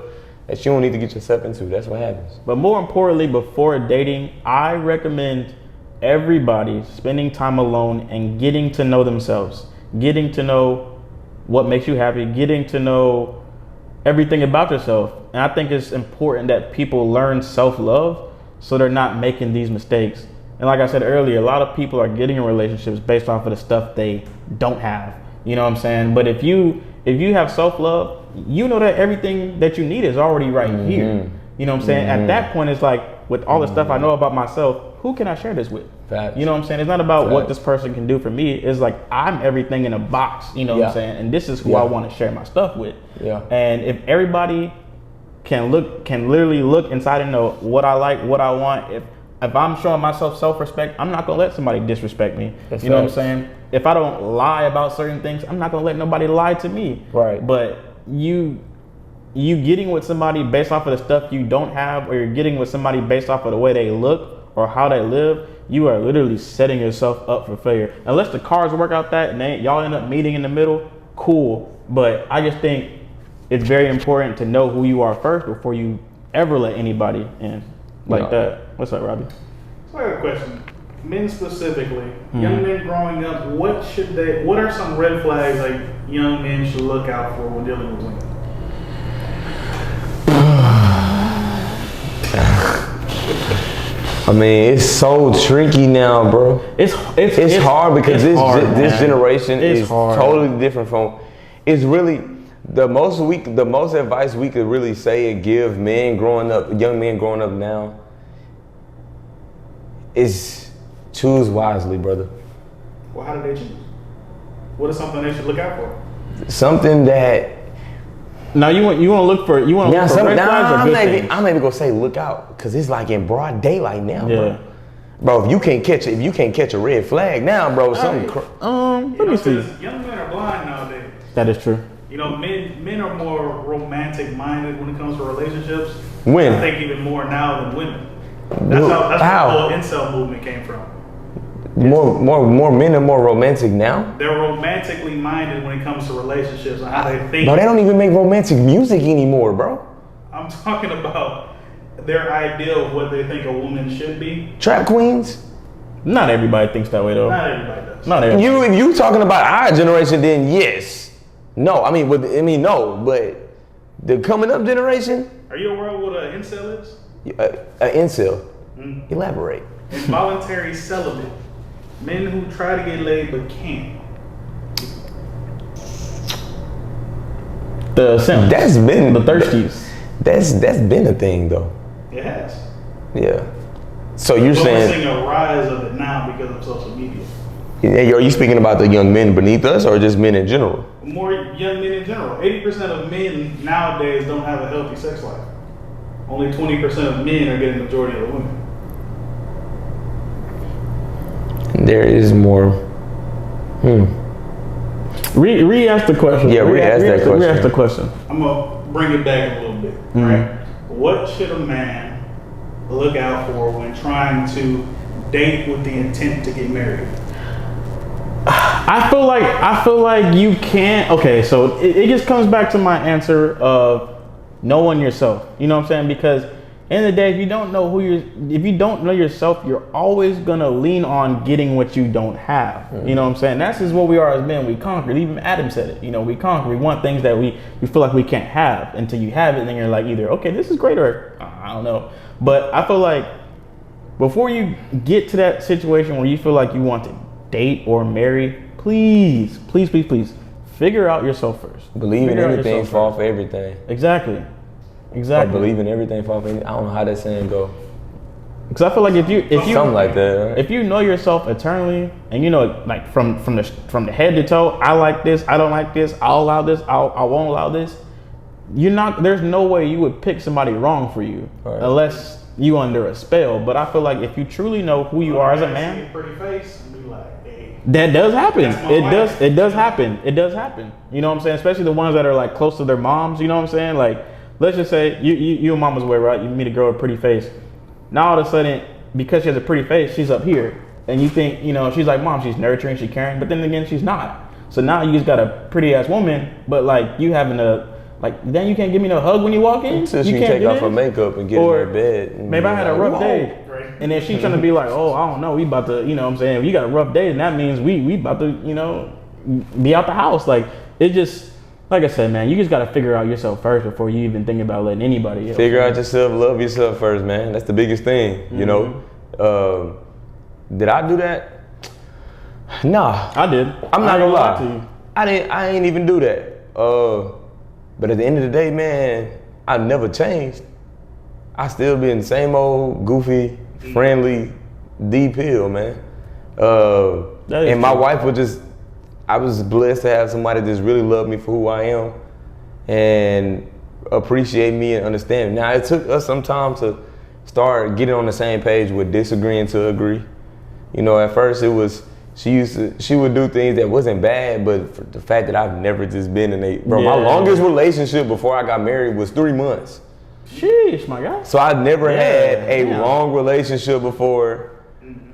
that you don't need to get yourself into. That's what happens. But more importantly, before dating, I recommend everybody spending time alone and getting to know themselves, getting to know what makes you happy, getting to know everything about yourself. And I think it's important that people learn self-love so they're not making these mistakes. And like I said earlier, a lot of people are getting in relationships based off of the stuff they don't have. You know what I'm saying? But if you have self-love, you know that everything that you need is already right here. You know what I'm saying? At that point, it's like, with all the stuff I know about myself, who can I share this with? Facts. You know what I'm saying? It's not about what this person can do for me. It's like, I'm everything in a box, you know what I'm saying? And this is who I want to share my stuff with. And if everybody can literally look inside and know what I like, what I want, if I'm showing myself self-respect, I'm not gonna let somebody disrespect me. That's you know what I'm saying? If I don't lie about certain things, I'm not gonna let nobody lie to me. Right. But you getting with somebody based off of the stuff you don't have, or you're getting with somebody based off of the way they look or how they live, you are literally setting yourself up for failure. Unless the cards work out that and y'all end up meeting in the middle, cool. But I just think it's very important to know who you are first before you ever let anybody in like that. What's up, Robbie? So I have a question. Men specifically, young men growing up, what are some red flags like young men should look out for when dealing with women? I mean, it's so tricky now, bro. It's hard because this generation is totally different from. It's really the most advice we could really say and give young men growing up now is choose wisely, brother. Well, how do they choose? What is something they should look out for? Something that. Now you want to look for red flags or good things? I'm maybe gonna say look out because it's like in broad daylight now, Yeah. bro. If you can't catch a red flag now, bro, something. Let me see. Young men are blind nowadays. That is true. You know, men are more romantic minded when it comes to relationships. When? I think even more now than women. That's where the whole incel movement came from. More men are more romantic now. They're romantically minded when it comes to relationships and how they think. Bro, they don't even make romantic music anymore, bro. I'm talking about their idea of what they think a woman should be. Trap queens. Not everybody thinks that way though. Not everybody does. Not everybody. If you talking about our generation, then yes. No, no, but the coming up generation. Are you aware of what an incel is? An incel. Elaborate. Involuntary celibate. Men who try to get laid but can't. The simps. That's been the thirsties. That's been a thing though. It has. Yeah. So you're saying saying a rise of it now because of social media. Are you speaking about the young men beneath us or just men in general? More young men in general. 80% of men nowadays don't have a healthy sex life. Only 20% of men are getting the majority of the women. There is more. Re-ask the question. Yeah, re-ask the question. I'm going to bring it back a little bit. Right? What should a man look out for when trying to date with the intent to get married? I feel like you can't. Okay, so it just comes back to my answer of knowing yourself. You know what I'm saying? Because end of the day, if you don't know yourself, you're always gonna lean on getting what you don't have. You know what I'm saying? That's just what we are as men. We conquer. Even Adam said it. You know, we conquer. We want things that we feel like we can't have until you have it. And then you're like, either okay, this is great, or I don't know. But I feel like before you get to that situation where you feel like you want to date or marry, please figure out yourself first. Believe in Figure out anything, yourself fall first. for everything. Exactly. Or believe in everything, fall for anything. I don't know how that saying go. Because I feel like if you Something like that, right? if you know yourself eternally, and you know, like from the head to toe, I like this, I don't like this, I'll allow this, I won't allow this. There's no way you would pick somebody wrong for you, right, unless you under a spell. But I feel like if you truly know who you are as a man, pretty face and be like, hey. that does happen. It does happen. Mm-hmm. It does happen. You know what I'm saying? Especially the ones that are like close to their moms. You know what I'm saying? Like, let's just say you and mama's way, right? You meet a girl with a pretty face. Now all of a sudden, because she has a pretty face, she's up here, and you think, you know, she's like, mom, she's nurturing, she's caring, but then again, she's not. So now you just got a pretty ass woman, but like you having a, like, then you can't give me no hug when you walk in. Until she you can can't take do off this? her makeup and get Or in her bed. And maybe I had a rough day, Right. and then she's trying to be like, oh, I don't know, we about to, you know what I'm saying? If you got a rough day, then that means we about to, you know, be out the house. Like, it just, like I said, man, you just got to figure out yourself first before you even think about letting anybody else. Figure out yourself, love yourself first, man. That's the biggest thing, you know. Did I do that? Nah. I did. I'm not gonna to lie. you. I ain't even do that. But at the end of the day, man, I never changed. I still been the same old goofy, friendly, deep hill, man. And my wife was just, I was blessed to have somebody that just really loved me for who I am and appreciate me and understand me. Now, it took us some time to start getting on the same page with disagreeing to agree. You know, at first it was, she would do things that wasn't bad, but for the fact that I've never just been in my longest relationship before I got married was 3 months. Sheesh, my guy. So I never had a long relationship before.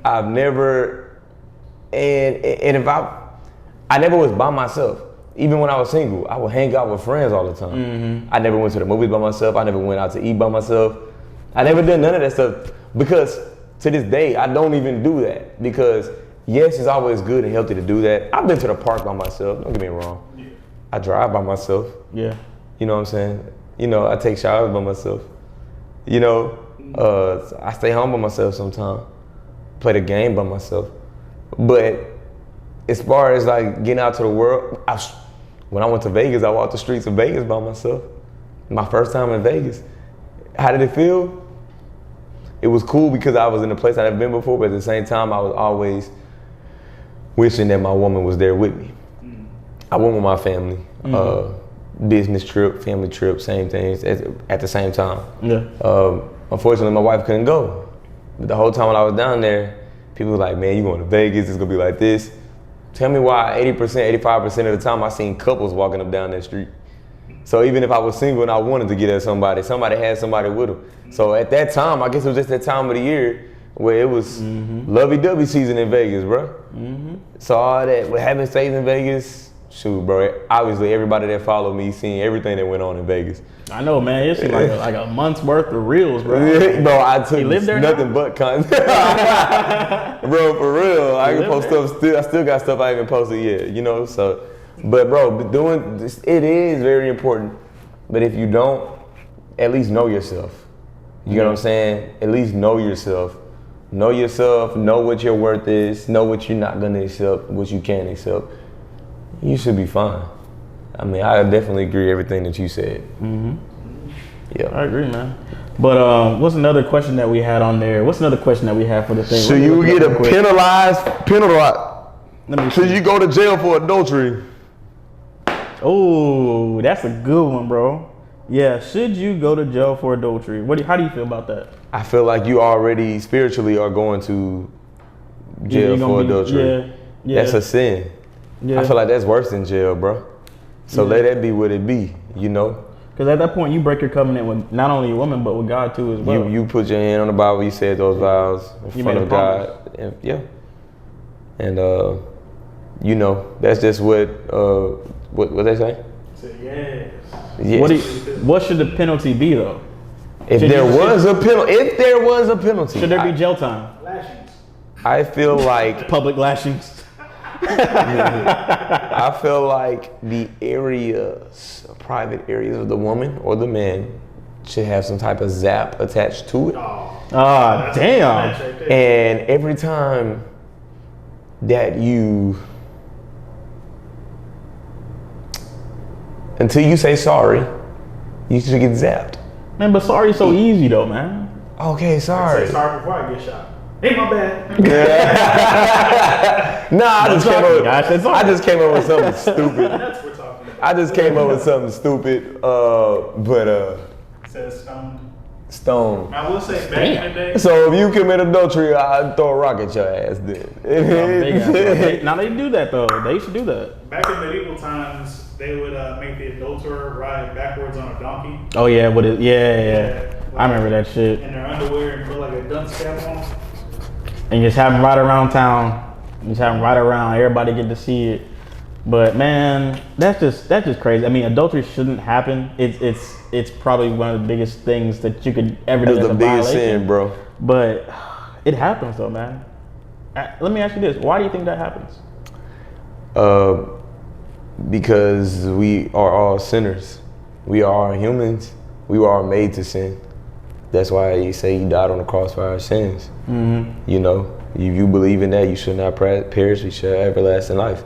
I've never, and if I never was by myself. Even when I was single, I would hang out with friends all the time. I never went to the movies by myself. I never went out to eat by myself. I never did none of that stuff because to this day, I don't even do that because yes, it's always good and healthy to do that. I've been to the park by myself, don't get me wrong. Yeah. I drive by myself. Yeah. You know what I'm saying? You know, I take showers by myself. You know, I stay home by myself sometimes. Play the game by myself. But as far as like getting out to the world, when I went to Vegas, I walked the streets of Vegas by myself. My first time in Vegas. How did it feel? It was cool because I was in a place I'd never been before, but at the same time, I was always wishing that my woman was there with me. I went with my family, business trip, family trip, same things at the same time. Yeah. Unfortunately, my wife couldn't go. But the whole time when I was down there, people were like, man, you going to Vegas, it's gonna be like this. Tell me why 80%, 85% of the time I seen couples walking up down that street. So even if I was single and I wanted to get at somebody had somebody with them. So at that time, I guess it was just that time of the year where it was lovey-dovey season in Vegas, bro. So all that, with having stays in Vegas, shoot, bro, obviously everybody that followed me seen everything that went on in Vegas. I know, man. It seemed like a month's worth of reels, bro. Bro, I took nothing now? but content. Bro, for real. I can post stuff still. I still got stuff I haven't posted yet, you know? So, but bro, doing this, it is very important. But if you don't, at least know yourself. You know what I'm saying? At least know yourself. Know yourself, know what your worth is, know what you're not gonna accept, what you can accept. You should be fine. I mean, I definitely agree everything that you said. Yeah, I agree, man. But what's another question that we had on there? What's another question that we have for the thing? Should you get a penalized? Let me Should you go to jail for adultery? Oh, that's a good one, bro. Yeah, should you go to jail for adultery? How do you feel about that? I feel like you already spiritually are going to jail for adultery. Yeah. That's a sin. Yeah. I feel like that's worse than jail, bro. So let that be what it be, you know? Because at that point, you break your covenant with not only your woman, but with God too as well. You put your hand on the Bible, you said those vows in front of God. And, yeah. And, you know, that's just what they say? Yes. Yes. What should the penalty be, though? If there was a penalty. Should there be jail time? Lashings. I feel like public lashings. I feel like the private areas of the woman or the man should have some type of zap attached to it. Oh. Ah, damn. Right there. And every time that until you say sorry, you should get zapped. Man, but sorry so easy though, man. Okay, sorry. Say sorry before I get shot. Hey, my bad. Nah, I just came up with something stupid. That's what we're talking about. I just came up with something stupid. Says stoned. Stone. I will say back in the day. So if you commit adultery, I'd throw a rock at your ass then. Now they do that though. They used to do that. Back in medieval times, they would make the adulterer ride backwards on a donkey Oh yeah, what is? Yeah. I remember that shit. in their underwear and put like a dunce cap on. And just have them right around town. Just have them right around. Everybody get to see it. But man, that's just crazy. I mean, adultery shouldn't happen. It's probably one of the biggest things that you could ever do. That's the biggest sin, bro. But it happens though, man. Let me ask you this: why do you think that happens? Because we are all sinners. We are humans. We were all made to sin. That's why you say He died on the cross for our sins. Mm-hmm. You know, if you believe in that, you should not perish. You should have everlasting life.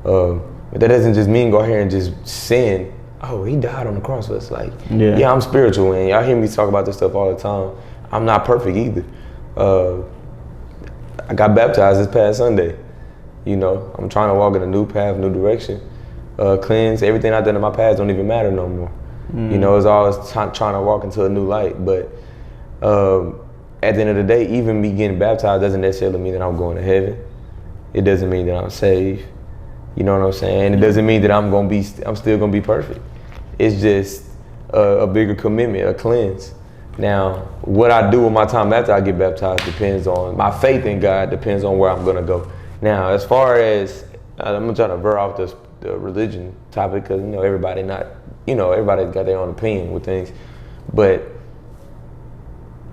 But that doesn't just mean go here and just sin. Oh, He died on the cross for us. Like, yeah, I'm spiritual, and y'all hear me talk about this stuff all the time. I'm not perfect either. I got baptized this past Sunday. You know, I'm trying to walk in a new path, new direction. Cleanse everything I've done in my past don't even matter no more. You know, it's always trying to walk into a new light. But at the end of the day, even me getting baptized doesn't necessarily mean that I'm going to heaven. It doesn't mean that I'm saved. You know what I'm saying? It doesn't mean that I'm still gonna be perfect. It's just a bigger commitment, a cleanse. Now, what I do with my time after I get baptized depends on my faith in God. Depends on where I'm gonna go. Now, as far as I'm gonna try to veer off the religion topic because everybody's got their own opinion with things, but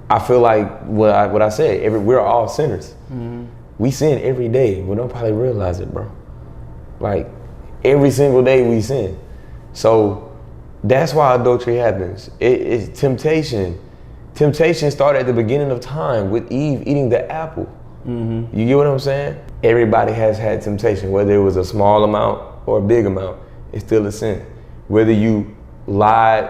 I feel like what I said. We're all sinners. Mm-hmm. We sin every day. We don't probably realize it, bro. Like every single day we sin. So that's why adultery happens. It's temptation. Temptation started at the beginning of time with Eve eating the apple. Mm-hmm. You get what I'm saying? Everybody has had temptation, whether it was a small amount or a big amount. It's still a sin. Whether you lied,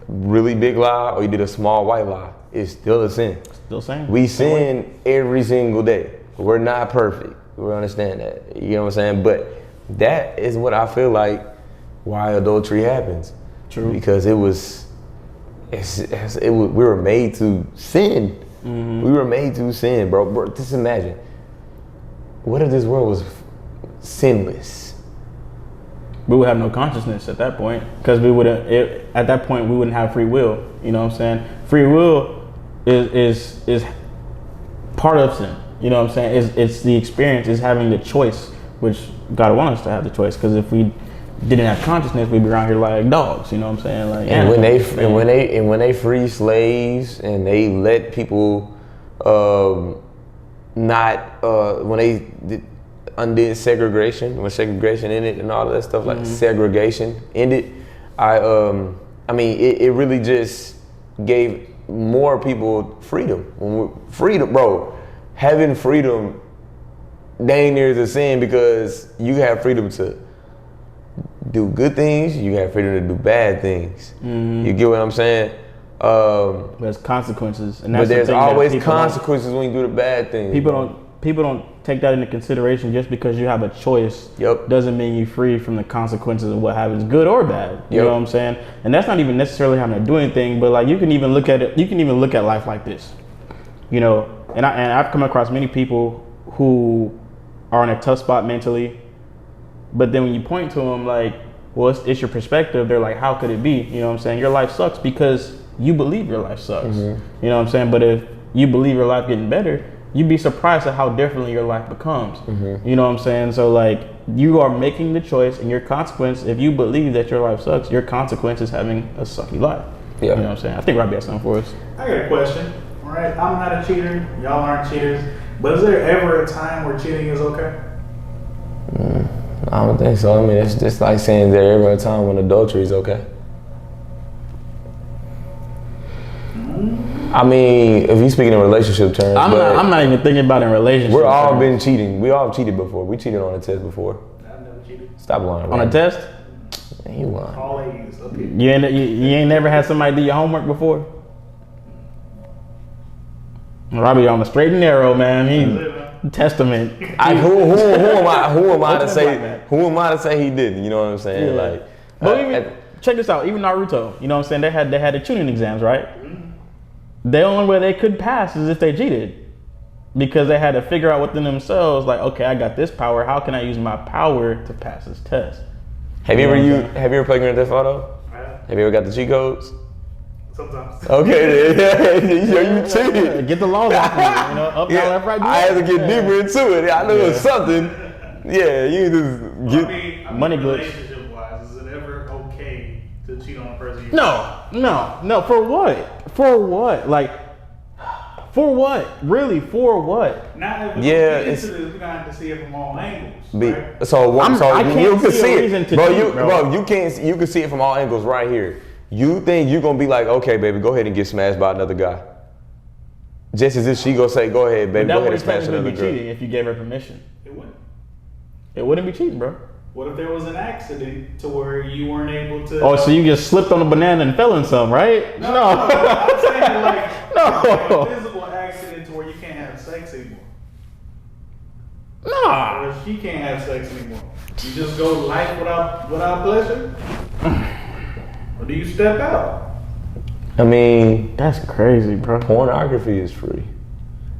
really big lie, or you did a small white lie, it's still a sin. Still sin. We sin every single day. We're not perfect. We understand that. You know what I'm saying? But that is what I feel like why adultery happens. True. Because we were made to sin. Mm-hmm. We were made to sin, bro. Just imagine. What if this world was sinless? We would have no consciousness at that point because at that point we wouldn't have free will. You know what I'm saying? Free will is part of sin. You know what I'm saying? It's the experience, is having the choice, which God wants us to have the choice. Because if we didn't have consciousness, we'd be around here like dogs. You know what I'm saying? Like, and when they free slaves and they let people when they undid segregation, when segregation ended and all of that stuff, like segregation ended, it really just gave more people freedom. Freedom, bro. Having freedom dang near is a sin because you have freedom to do good things, you have freedom to do bad things. Mm-hmm. You get what I'm saying? There's consequences, and but there's always consequences when you do the bad things. People don't take that into consideration. Just because you have a choice doesn't mean you're free from the consequences of what happens, good or bad. You know what I'm saying? And that's not even necessarily having to do anything, but like you can even look at it. You can even look at life like this. You know, and I've come across many people who are in a tough spot mentally, but then when you point to them like, well, it's your perspective, they're like, how could it be? You know what I'm saying? Your life sucks because you believe your life sucks. Mm-hmm. You know what I'm saying? But if you believe your life getting better, you'd be surprised at how differently your life becomes. Mm-hmm. You know what I'm saying? So like, you are making the choice, and your consequence, if you believe that your life sucks, your consequence is having a sucky life. Yeah. You know what I'm saying? I think Robbie has something for us. I got a question. All right, I'm not a cheater. Y'all aren't cheaters. But is there ever a time where cheating is okay? I don't think so. I mean, it's just like saying there ever a time when adultery is okay. I mean, if you speaking in relationship terms, I'm not even thinking about in relationship. We're all terms. been cheating. We all cheated before. We cheated on a test before. I've never cheated. Stop lying. On a test. Man, you lying. All A's up here. You ain't never had somebody do your homework before. Robbie on the straight and narrow, man. He testament. Who am I to say? Who am I to say he didn't? You know what I'm saying? Yeah. Like, But check this out. Even Naruto, you know what I'm saying? They had the tuning exams, right? The only way they could pass is if they cheated, because they had to figure out within themselves, like, okay, I got this power. How can I use my power to pass this test? have you ever played Grand Theft Auto? Have you ever got the cheat codes? Sometimes. Okay, then. You cheated. Get the laws off me, you know, up, down, left, right. I had to get deeper into it. I knew it was something. Yeah, you just get. I mean, money glitch. Relationship-wise, is it ever okay to cheat on a person? No. For what? For what? Like, for what? Really? For what? Now, if we Yeah, get into this, we're gonna have to see it from all angles. Right? I can't you can see a see reason it, to bro. cheat, bro. You can see it from all angles right here. You think you gonna be like, okay, baby, go ahead and get smashed by another guy, just as if she gonna say, go ahead, baby, go ahead and smash another be girl. cheating if you gave her permission. It wouldn't. It wouldn't be cheating, bro. What if there was an accident to where you weren't able to? Oh, so you just slipped on a banana and fell in some, right? No. I'm saying like No. a physical accident to where you can't have sex anymore. Nah. Or she can't have sex anymore. You just go life without pleasure? Or do you step out? I mean, That's crazy, bro. pornography is free,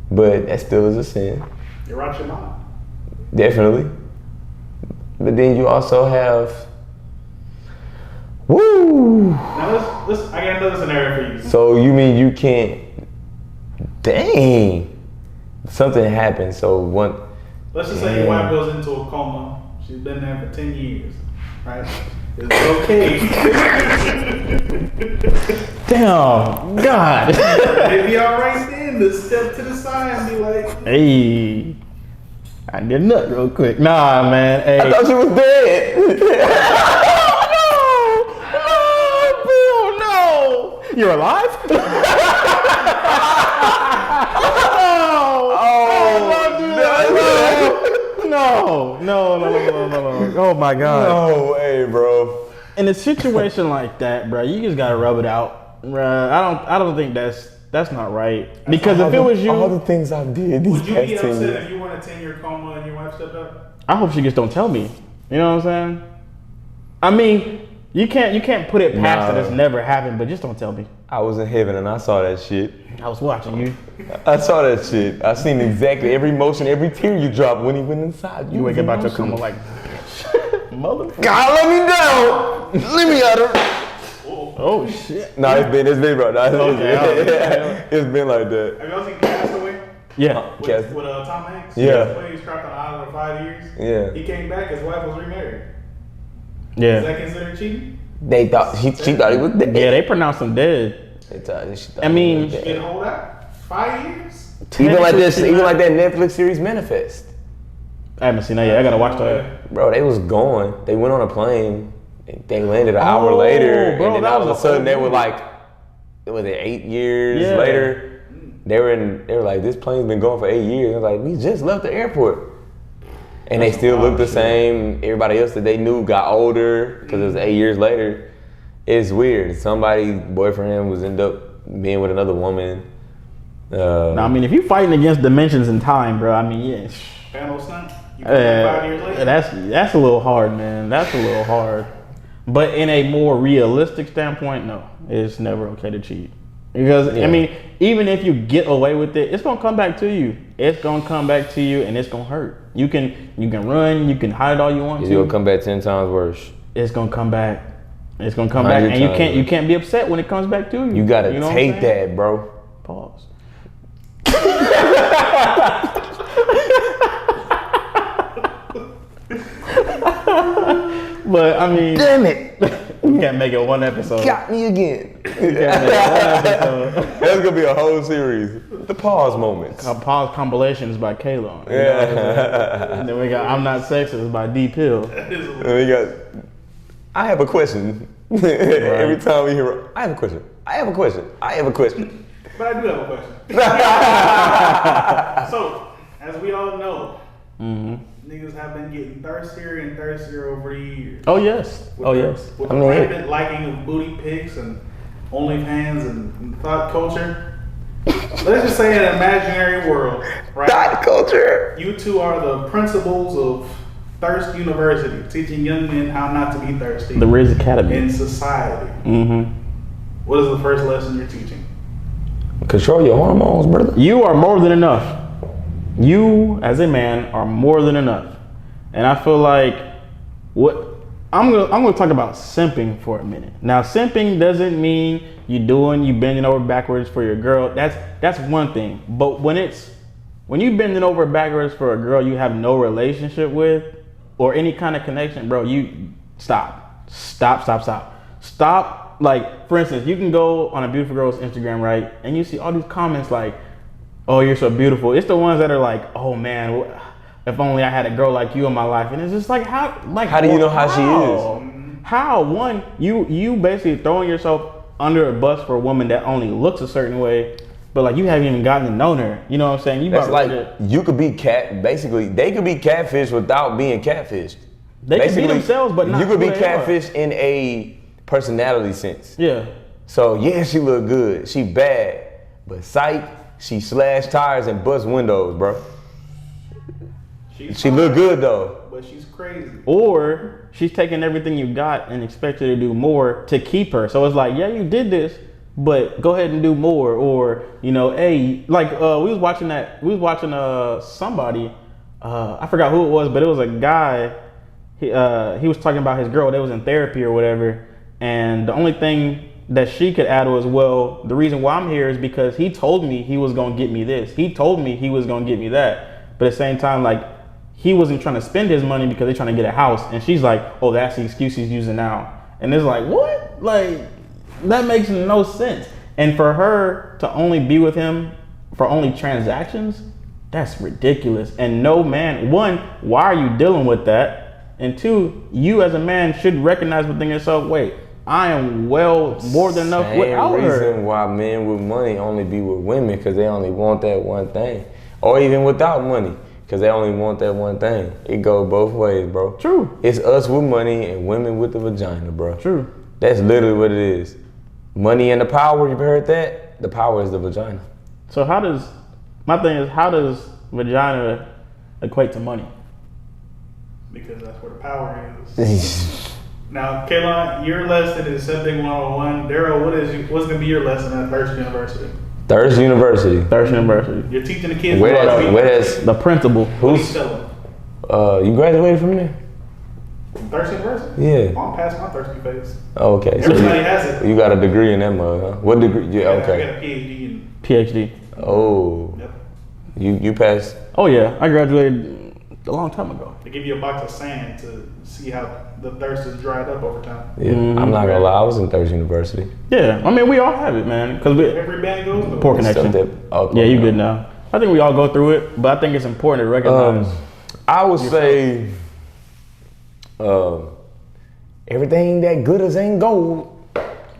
but that still is a sin, You're out your mind. definitely. But then you also have, woo. Now let's I got another scenario for you. So you mean you can't? Dang, something happened. So one. Let's just say your wife goes into a coma. She's been there for 10 years, right? It's okay. Damn, God. It'd be all right then to step to the side and be like, Hey, I did a nut real quick. Nah, man. Hey. I thought she was dead. No. You're alive? No. Oh my God. No way, bro. In a situation like that, bro, you just gotta rub it out, bro. I don't think that's not right. Because if it was you, all the things I did these would you be past 10 upset years. if you were in a 10-year coma and your wife stepped up? I hope she just don't tell me. You know what I'm saying? I mean, you can't put it past that it's never happened, but just don't tell me. I was in heaven and I saw that shit. I was watching you. I saw that shit. I seen exactly every motion, every tear you dropped when he went inside. You wake up out your emotional. coma like, motherfucker. God, let me down. Let me out of. Oh shit. Nah, it's been, bro. Nah, Okay. it's been like that. Have y'all seen Castaway? Yeah. With Tom Hanks? Yeah. When he was trapped on an island for 5 years? Yeah. He came back, his wife was remarried. Is Yeah. that considered cheating? They thought she thought he was dead. Yeah, they pronounced him dead. They thought she thought I mean- he was dead. Didn't hold out? 5 years? Even like this, even like that Netflix series Manifest. I haven't seen that yet. I gotta watch that. Bro, they was going. They went on a plane. They landed an hour Oh, later, bro, and then that all of was a a sudden they whole were like, was it 8 years Yeah. later? They were like, this plane's been going for 8 years. I was like, we just left the airport, and they still look the same. Everybody else that they knew got older because it was 8 years later. It's weird. Somebody boyfriend was end up being with another woman. Now, I mean, if you're fighting against dimensions and time, bro, I mean, yeah. Thanos stunt? You come back 5 years later? That's a little hard, man. That's a little hard. But in a more realistic standpoint, no, it's never okay to cheat. Because I mean, even if you get away with it, it's gonna come back to you. It's gonna come back to you, and it's gonna hurt. You can run, you can hide all you want It's to. gonna come back 10 times worse. It's gonna come back. It's gonna come back, and you can't be upset when it comes back to you. You gotta know what I'm take saying? that, bro. Pause. But I mean, Damn it! we can't make it one episode. Got me again. We can't make it one episode. That's gonna be a whole series. The pause moments. Pause compilations by Kalon. Yeah. And then we got I'm Not Sexist by D Pill. And we got. I have a question. Every time we hear, I have a question. I have a question. I have a question. But I do have a question. So, as we all know, niggas have been getting thirstier and thirstier over the years. Oh yes. Yes. With the rampant liking of booty pics and OnlyFans and thought culture. Let's just say in an imaginary world, right? Thought culture. You two are the principals of Thirst University, teaching young men how not to be thirsty. The Riz Academy. In society. What is the first lesson you're teaching? Control your hormones, brother. You are more than enough. You, as a man, are more than enough. And I feel like I'm gonna talk about simping for a minute. Now, simping doesn't mean you bending over backwards for your girl. That's one thing. But when you bending over backwards for a girl you have no relationship with or any kind of connection, bro, you stop. Like, for instance, you can go on a beautiful girl's Instagram, right? And you see all these comments like, oh, you're so beautiful. It's the ones that are like, oh man, if only I had a girl like you in my life. And it's just like, how do you know how she is? How? One, you basically throwing yourself under a bus for a woman that only looks a certain way, but like you haven't even gotten to know her. You know what I'm saying? That's like, you could be basically, they could be catfish without being catfished. They could be themselves, but not. You could be catfish in a personality sense. Yeah. So yeah, she look good. She bad, but psych, she slashed tires and bust windows, bro. She look good though. But she's crazy. Or she's taking everything you got and expect you to do more to keep her. So it's like, yeah, you did this, but go ahead and do more. Or, you know, hey, like we was watching somebody, I forgot who it was, but it was a guy. He was talking about his girl that was in therapy or whatever, and the only thing that she could add was, well, the reason why I'm here is because he told me he was gonna get me this. He told me he was gonna get me that. But at the same time, like, he wasn't trying to spend his money because they're trying to get a house. And she's like, oh, that's the excuse he's using now. And it's like, what? Like, that makes no sense. And for her to only be with him for only transactions, that's ridiculous. And no man, one, why are you dealing with that? And two, you as a man should recognize within yourself, wait, I am well more than enough without her. Same reason why men with money only be with women, because they only want that one thing. Or even without money, because they only want that one thing. It goes both ways, bro. True. It's us with money and women with the vagina, bro. True. That's literally what it is. Money and the power, you've heard that? The power is the vagina. So how does vagina equate to money? Because that's where the power is. Now, Kaylon, your lesson is Simping 101. Daryl, what's going to be your lesson at Thirst University? Thirst University. You're teaching the kids where's the principal. Who's selling? You graduated from there? From Thirst University? Yeah. I'm past my thirsty phase. Oh, okay. Everybody has it. You got a degree in that mug, huh? What degree? Yeah, okay. I got a PhD in. PhD. Oh. Yep. You passed? Oh yeah, I graduated a long time ago. They give you a box of sand to see how the thirst is dried up over time. Yeah, I'm not gonna lie, I was in Thirst University. Yeah, I mean we all have it, man. Cause every band goes through. Poor connection. Okay, yeah, you good now. I think we all go through it, but I think it's important to recognize. I would say, everything that glitters ain't gold.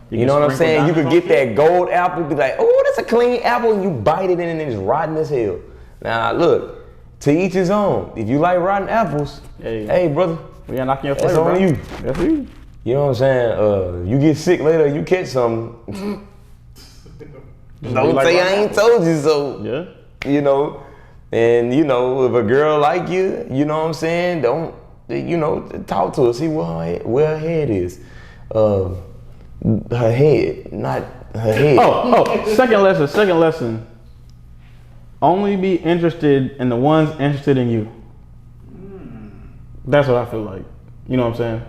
You know what I'm saying? You could get that gold apple, be like, oh, that's a clean apple, and you bite it in and it's rotten as hell. Now look, to each his own. If you like rotten apples, hey brother, we ain't knocking your flavor, that's on you. That's you. You know what I'm saying? You get sick later, you catch something. Don't say I ain't told you so. Yeah. You know, and you know, if a girl like you, you know what I'm saying? Don't, you know, talk to her, see where her head is. Her head, not her head. Second lesson. Only be interested in the ones interested in you. That's what I feel like. You know what I'm saying?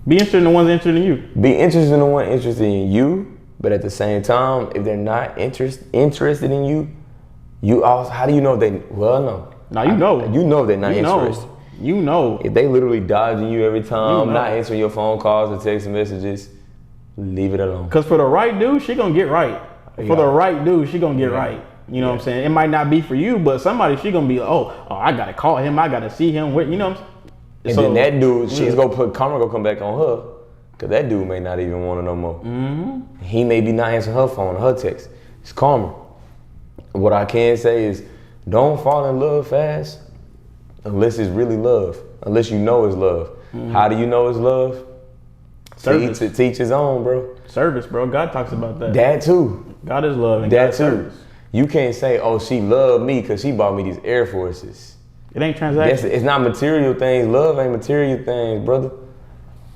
Be interested in the ones interested in you. Be interested in the one interested in you, but at the same time, if they're not interested in you, you also, how do you know they, well, no. Now you know. You know they're not interested. You know. If they literally dodging you every time, not answering your phone calls or text messages, leave it alone. Because for the right dude, she gonna get right. For the right dude, she gonna get right. You know what I'm saying? It might not be for you, but somebody, she gonna be like, oh, I gotta call him, I gotta see him. You know what I'm saying? And then that dude, she's gonna karma gonna come back on her, because that dude may not even want her no more. He may be not answering her phone or her text. It's calmer. What I can say is, don't fall in love fast unless it's really love. Unless you know it's love. How do you know it's love? Service. To teach his own, bro. Service, bro. God talks about that. That too. God is love and That God is too. service. You can't say, oh, she loved me because she bought me these Air Forces. It ain't transaction. It's not material things. Love ain't material things, brother.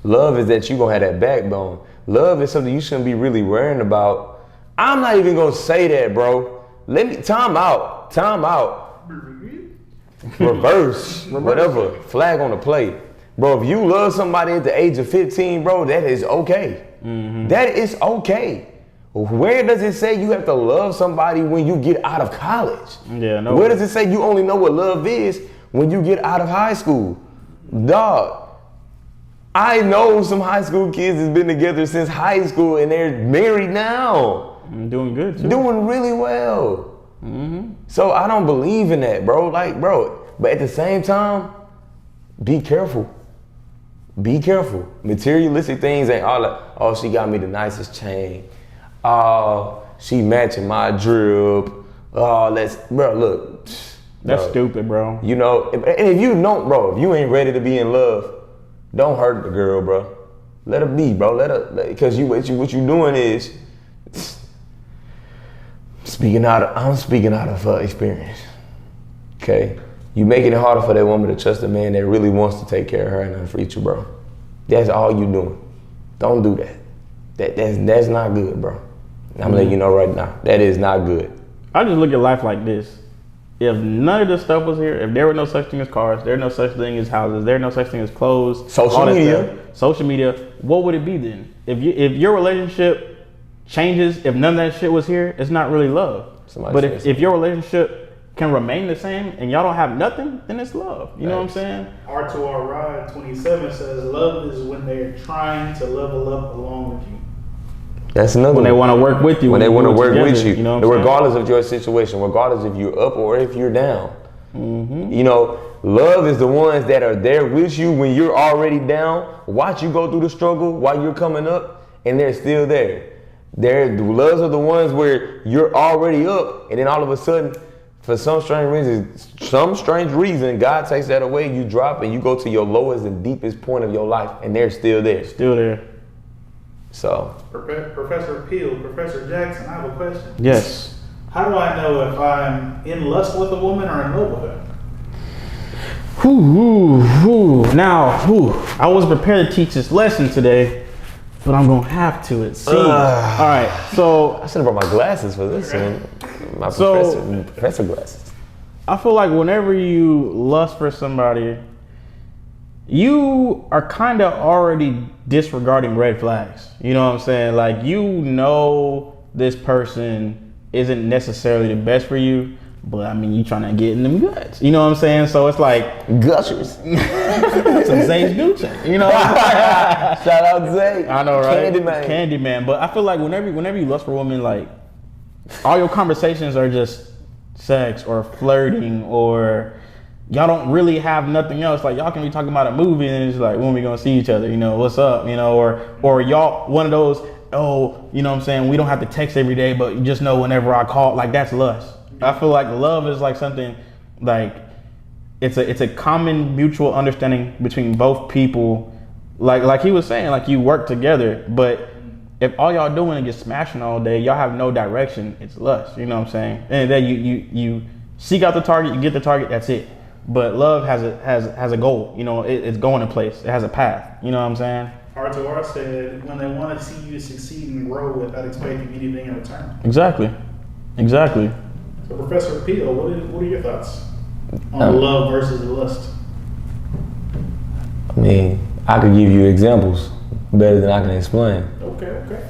Love is that you gonna have that backbone. Love is something you shouldn't be really worrying about. I'm not even gonna say that, bro. Time out. Reverse. Whatever. Flag on the play. Bro, if you love somebody at the age of 15, bro, that is okay. That is okay. Where does it say you have to love somebody when you get out of college? Yeah, no. Where does it say you only know what love is when you get out of high school? Dog, I know some high school kids that's been together since high school and they're married now. Doing good too. Doing really well. So I don't believe in that, bro. But at the same time, be careful. Be careful. Materialistic things ain't all like, oh, she got me the nicest chain. Oh, she matching my drip. Oh, look. That's bro. stupid, bro. You know, and if you don't, bro, if you ain't ready to be in love, don't hurt the girl, bro. Let her be, bro. Because what you doing is, I'm speaking out of experience. Okay? You making it harder for that woman to trust a man that really wants to take care of her and treat you, bro. That's all you doing. Don't do that. That's not good, bro. I'm letting you know right now. That is not good. I just look at life like this. If none of this stuff was here, if there were no such thing as cars, there were no such thing as houses, there were no such thing as clothes, Social media, what would it be then? If your relationship changes, if none of that shit was here, it's not really love. But if your relationship can remain the same and y'all don't have nothing, then it's love. You know what I'm saying? R2R Ride 27 says love is when they're trying to level up along with you. That's another when they want to work with you. When they want to work with you. You know what I'm regardless of your situation, regardless if you're up or if you're down. You know, love is the ones that are there with you when you're already down, watch you go through the struggle while you're coming up, and they're still there. The loves are the ones where you're already up, and then all of a sudden, for some strange reason, God takes that away, you drop, and you go to your lowest and deepest point of your life, and they're still there. Still there. So. Professor Peel, Professor Jackson, I have a question. Yes. How do I know if I'm in lust with a woman or in love with her? Now, I was prepared to teach this lesson today, but I'm gonna have to, it seems. All right, so. I should have brought my glasses for this one. My professor glasses. I feel like whenever you lust for somebody, you are kind of already disregarding red flags. You know what I'm saying? Like, you know this person isn't necessarily the best for you, but I mean, you trying to get in them guts. You know what I'm saying? So it's like gushers. Some Zay's Gucci. You know what I'm saying? Shout out Zay. I know, right? Candyman. But I feel like whenever you lust for a woman, like, all your conversations are just sex or flirting, or y'all don't really have nothing else. Like, y'all can be talking about a movie and it's like, when we gonna see each other? You know, what's up? You know, or y'all one of those, oh, you know what I'm saying, we don't have to text every day, but you just know whenever I call. Like, that's lust. I feel like love is like something, like, it's a common mutual understanding between both people. Like he was saying, like, you work together, but if all y'all doing is just smashing all day, y'all have no direction, it's lust. You know what I'm saying? And then you seek out the target, you get the target, that's it. But love has a goal. You know, it's going in place. It has a path. You know what I'm saying? R2R said, when they want to see you succeed and grow without expecting anything in return. Exactly. So, Professor Peel, what are your thoughts on love versus lust? I mean, I could give you examples better than I can explain. Okay.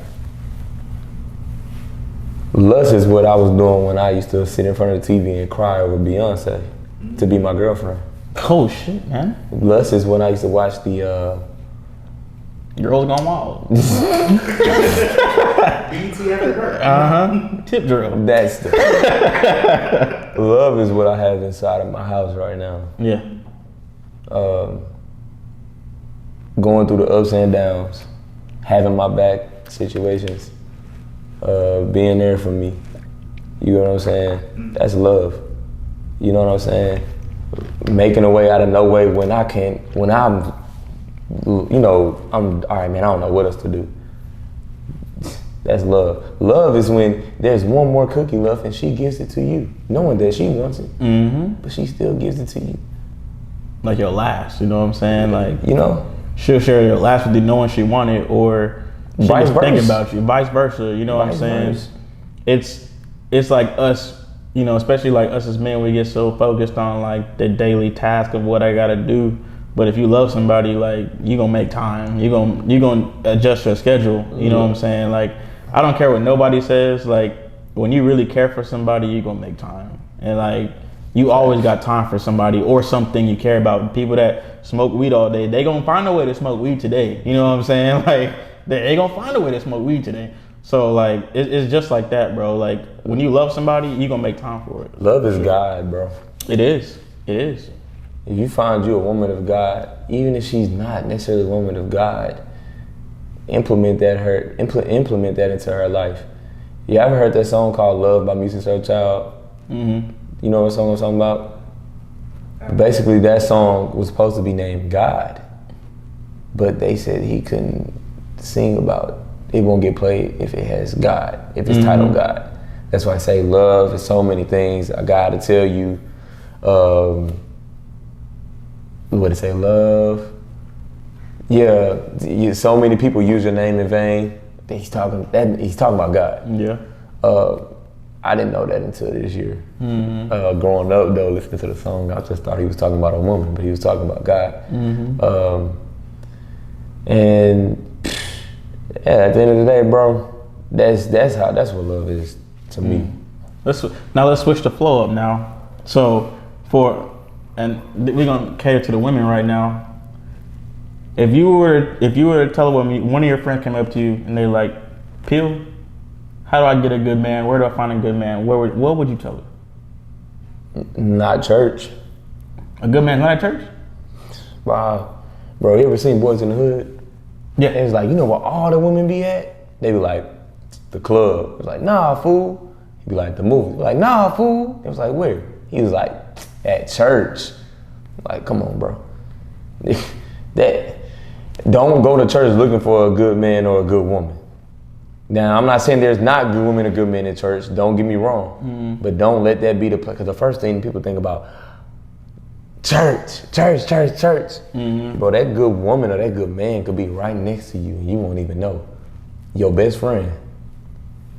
Lust is what I was doing when I used to sit in front of the TV and cry over Beyonce to be my girlfriend. Oh shit, man. Lust is when I used to watch the Girls Gone Wild. BT after dark. Tip drill. That's the love is what I have inside of my house right now. Yeah. Going through the ups and downs, having my back situations, being there for me, You know what I'm saying? That's love. You know what I'm saying? Making a way out of no way when I'm, I'm, all right, man, I don't know what else to do. That's love. Love is when there's one more cookie left and she gives it to you, knowing that she wants it, but she still gives it to you. Like your last, you know what I'm saying? Like, you know, she'll share your last with you knowing she wanted, or she vice was thinking versa. about you, vice versa. You know what I'm saying? Versa. It's like us, you know, especially like us as men, we get so focused on like the daily task of what I gotta do. But if you love somebody, like, you gonna make time. You gonna adjust your schedule. You know what I'm saying? Like, I don't care what nobody says. Like, when you really care for somebody, you gonna make time. And like, you always got time for somebody or something you care about. People that smoke weed all day, they gonna find a way to smoke weed today. You know what I'm saying? Like, they gonna find a way to smoke weed today. So like, it's just like that, bro. Like, when you love somebody, you gonna make time for it. Love is God, bro. It is. It is. If you find you a woman of God, even if she's not necessarily a woman of God, implement that into her life. You ever heard that song called "Love" by Music Soul Child? Mm-hmm. You know what song I'm talking about? Basically, that song was supposed to be named God, but they said he couldn't sing about it. It won't get played if it has God, if it's titled God. That's why I say love is so many things. I gotta tell you, what it say, love. Yeah, so many people use your name in vain. He's talking about God. Yeah. I didn't know that until this year. Growing up though, listening to the song, I just thought he was talking about a woman, but he was talking about God. And yeah, at the end of the day, bro, that's what love is to me. Let's switch the flow up now. So and we're gonna cater to the women right now. If you were to tell a woman, one of your friends came up to you and they're like, "Peel, how do I get a good man? Where do I find a good man?" What would you tell her? Not church. A good man not at church? Wow, bro, you ever seen Boys in the Hood? Yeah. It's like, you know where all the women be at? They be like, the club. It's like, nah, fool. He'd be like, the movie. Like, nah, fool. It was like, where? He was like, at church. Like, come on, bro. Don't go to church looking for a good man or a good woman. Now, I'm not saying there's not good women or good men in church. Don't get me wrong. But don't let that be the place. Because the first thing people think about, church. Bro, that good woman or that good man could be right next to you and you won't even know. Your best friend.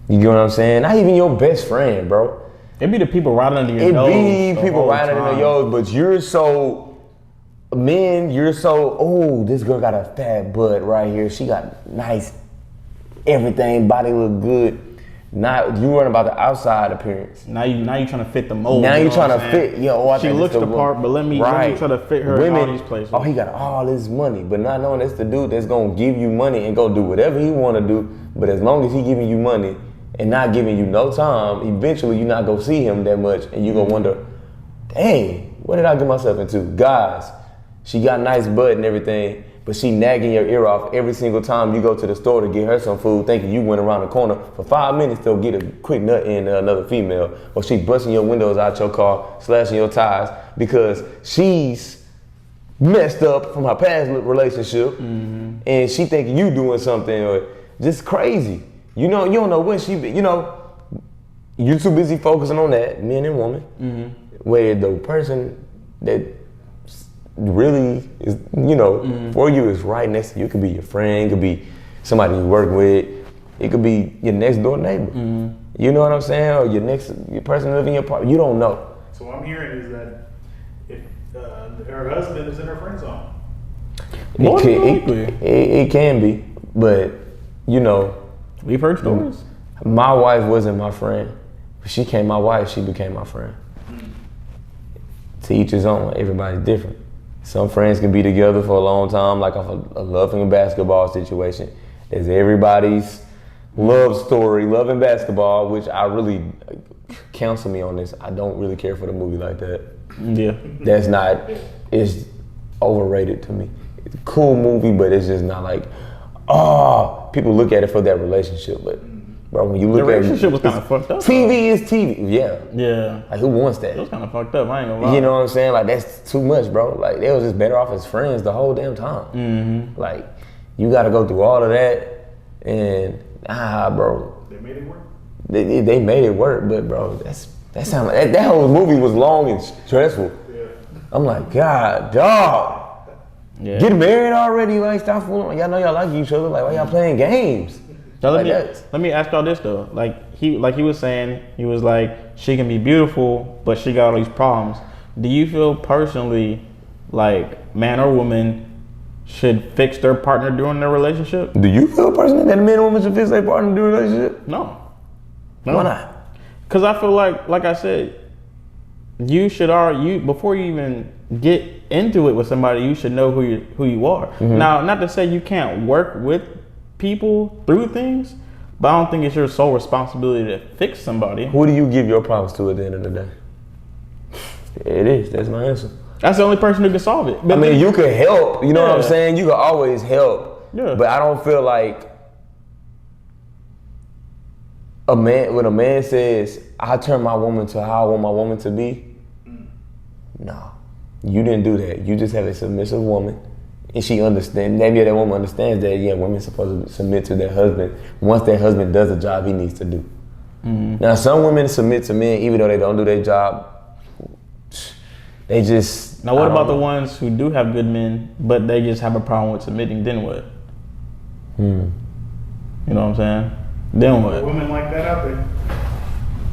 You get what I'm saying? Not even your best friend, bro. It be the people right under your nose. It be people right under your nose, but you're so, oh, this girl got a fat butt right here. She got nice everything, body look good. Not you worrying about the outside appearance. Now you trying to fit the mold. Now you trying to fit. She looks the part, but let me try to fit her in all these places. Oh, he got all this money, but not knowing that's the dude that's gonna give you money and go do whatever he want to do. But as long as he giving you money and not giving you no time, eventually you're not gonna see him that much, and you gonna wonder, dang, what did I get myself into? Guys, she got nice butt and everything, but she nagging your ear off every single time you go to the store to get her some food, thinking you went around the corner for 5 minutes to get a quick nut in another female, or she busting your windows out your car, slashing your tires because she's messed up from her past relationship, and she thinking you doing something or just crazy. You know, you don't know when she, you too busy focusing on that, men and women, where the person that really is, for you is right next to you. It could be your friend, it could be somebody you work with, it could be your next door neighbor. You know what I'm saying? Or your person living in your apartment. You don't know. So what I'm hearing is that if her husband is in her friend zone. It can be, but we've heard stories. My wife wasn't my friend. She became my wife, she became my friend. To each his own, everybody's different. Some friends can be together for a long time, like a loving basketball situation. There's everybody's love story, loving basketball, which I really counsel me on this. I don't really care for the movie like that. Yeah. It's overrated to me. It's a cool movie, but it's just not like, people look at it for that relationship, but Bro, when you The look at relationship was kind of fucked up. TV is TV. Yeah. Yeah. Like, who wants that? It was kind of fucked up. I ain't gonna lie. You know what I'm saying? Like, that's too much, bro. Like, they was just better off as friends the whole damn time. Mm-hmm. Like, you got to go through all of that, and bro. They made it work. They made it work, but bro, that whole movie was long and stressful. Yeah. I'm like, God, dog, get married already. Like, stop fooling. Y'all know y'all like each other. Like, why y'all playing games? Now, Like let me ask y'all this though. Like he was saying, he was like, she can be beautiful, but she got all these problems. Do you feel personally like man or woman should fix their partner during their relationship? Do you feel personally that a man and woman should fix their partner during a relationship? No. Why not? Because I feel like I said, you should before you even get into it with somebody, you should know who you are. Mm-hmm. Now, not to say you can't work with people through things, but I don't think it's your sole responsibility to fix somebody. Who do you give your problems to at the end of the day? It is. That's my answer. That's the only person who can solve it. But I mean, you can help. You know what I'm saying? You can always help. Yeah. But I don't feel like when a man says, I turn my woman to how I want my woman to be, no. You didn't do that. You just have a submissive woman. And she understands, maybe that woman understands that, yeah, women's supposed to submit to their husband once their husband does the job he needs to do. Mm-hmm. Now, some women submit to men even though they don't do their job. They just... Now, what about the ones who do have good men, but they just have a problem with submitting? Then what? You know what I'm saying? Then what? Women like that out there.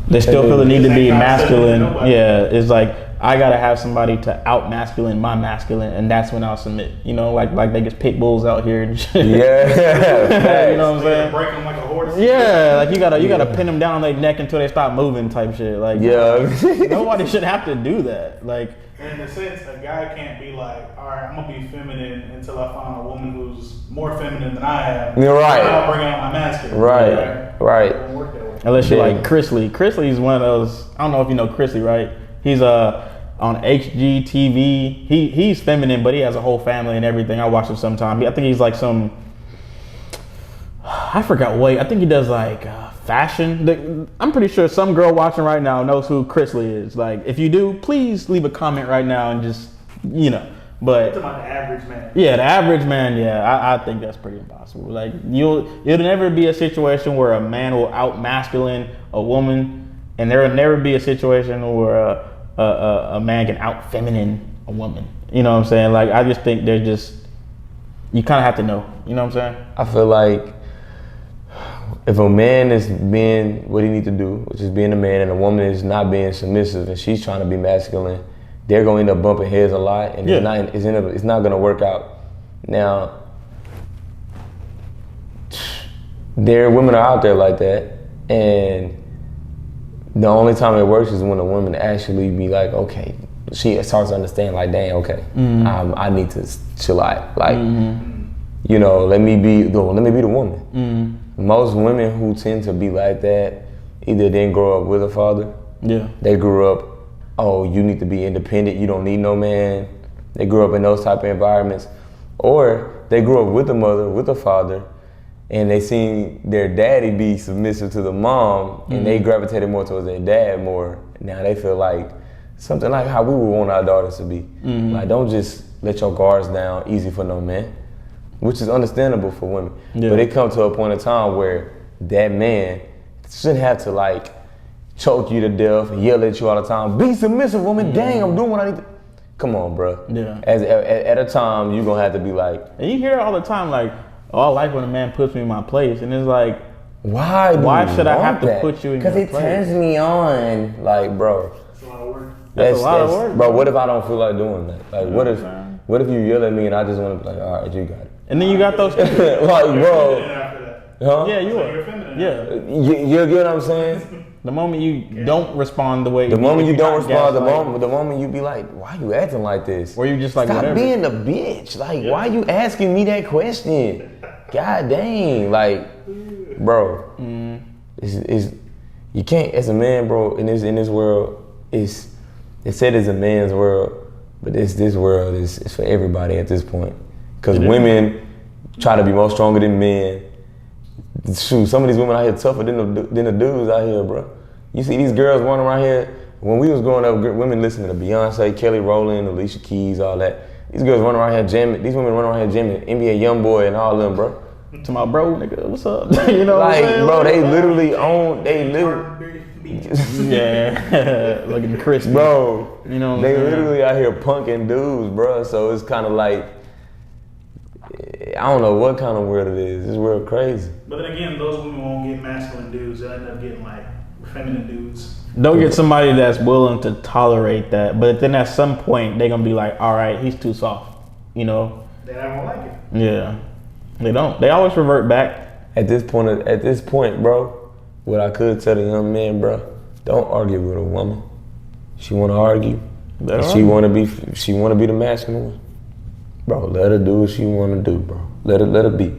They still feel the need to be masculine. Yeah, it's like, I gotta have somebody to out masculine my masculine, and that's when I'll submit. You know, like they just pit bulls out here and shit. Yeah. You know what I'm saying? Break them like a horse. Yeah, like you gotta pin them down on their neck until they stop moving, type shit. Like, nobody should have to do that. Like, in a sense, a guy can't be like, all right, I'm gonna be feminine until I find a woman who's more feminine than I am. You're right. I'll bring out my masculine. Right. It won't work that way. unless you're like Chrisley. Chrisley's one of those. I don't know if you know Chrisley, right? He's on HGTV. He's feminine, but he has a whole family and everything. I watch him sometime. I think he's like some, I forgot what. I think he does like fashion. I'm pretty sure some girl watching right now knows who Chrisley is. Like, if you do, please leave a comment right now and just, you know. But talking about the average man. Yeah, the average man. Yeah, I think that's pretty impossible. Like, it'll never be a situation where a man will out masculine a woman, and there will never be a situation where a man can out feminine a woman. You know what I'm saying? Like, I just think they're just, you kind of have to know. You know what I'm saying? I feel like if a man is being what he needs to do, which is being a man, and a woman is not being submissive and she's trying to be masculine, they're going to end up bumping heads a lot, and it's not going to work out. Now, women are out there like that, and the only time it works is when a woman actually be like, okay, she starts to understand, like, dang, okay, I need to chill out, like, you know, let me be the woman. Most women who tend to be like that either didn't grow up with a father, they grew up, oh, you need to be independent, you don't need no man. They grew up in those type of environments. Or they grew up with a mother, with a father, and they seen their daddy be submissive to the mom, and they gravitated more towards their dad more. Now they feel like something like how we would want our daughters to be. Like, don't just let your guards down easy for no man, which is understandable for women. But it comes to a point in time where that man shouldn't have to, like, choke you to death, yell at you all the time. Be submissive, woman. Dang, I'm doing what I need to. Come on, bro. Yeah. At a time, you're gonna have to be like. And you hear it all the time, like, oh, I like when a man puts me in my place, and it's like, why should I have to put you in your place? Because it turns me on. Like, bro. That's a lot of work. That's a lot of work, bro. What if I don't feel like doing that? Like, what if you yell at me and I just want to be like, all right, you got it. And then you got those. Like, bro. Huh? Yeah, you so are. You're feminine. Yeah. You get what I'm saying? The moment you don't respond the way the moment you don't respond, the moment you be like, why you acting like this? Or you just like, stop whatever. being a bitch. Like, why you asking me that question? God dang, like, bro, it's you can't, as a man, bro, in this world, they said it's a man's world, but this world is for everybody at this point. Because women try to be more stronger than men. Shoot, some of these women out here tougher than the dudes out here, bro. You see these girls running around here. When we was growing up, women listening to Beyonce, Kelly Rowland, Alicia Keys, all that. These girls running around here jamming. These women running around here jamming NBA YoungBoy and all them, bro. To my bro, nigga, what's up? You know, like, what I'm bro, saying? they literally own. They literally. Yeah, looking crispy. Bro, you know, they literally out here punking dudes, bro. So it's kind of like, I don't know what kind of world it is. It's real crazy. But then again, those women won't get masculine dudes. They'll end up getting like feminine dudes. Don't get somebody that's willing to tolerate that. But then at some point, they're going to be like, all right, he's too soft. You know? They don't like it. Yeah. They don't. They always revert back. At this point, bro, what I could tell the young man, bro, don't argue with a woman. She want to argue. She want to be the masculine one. Bro, let her do what she want to do, bro. Let her be.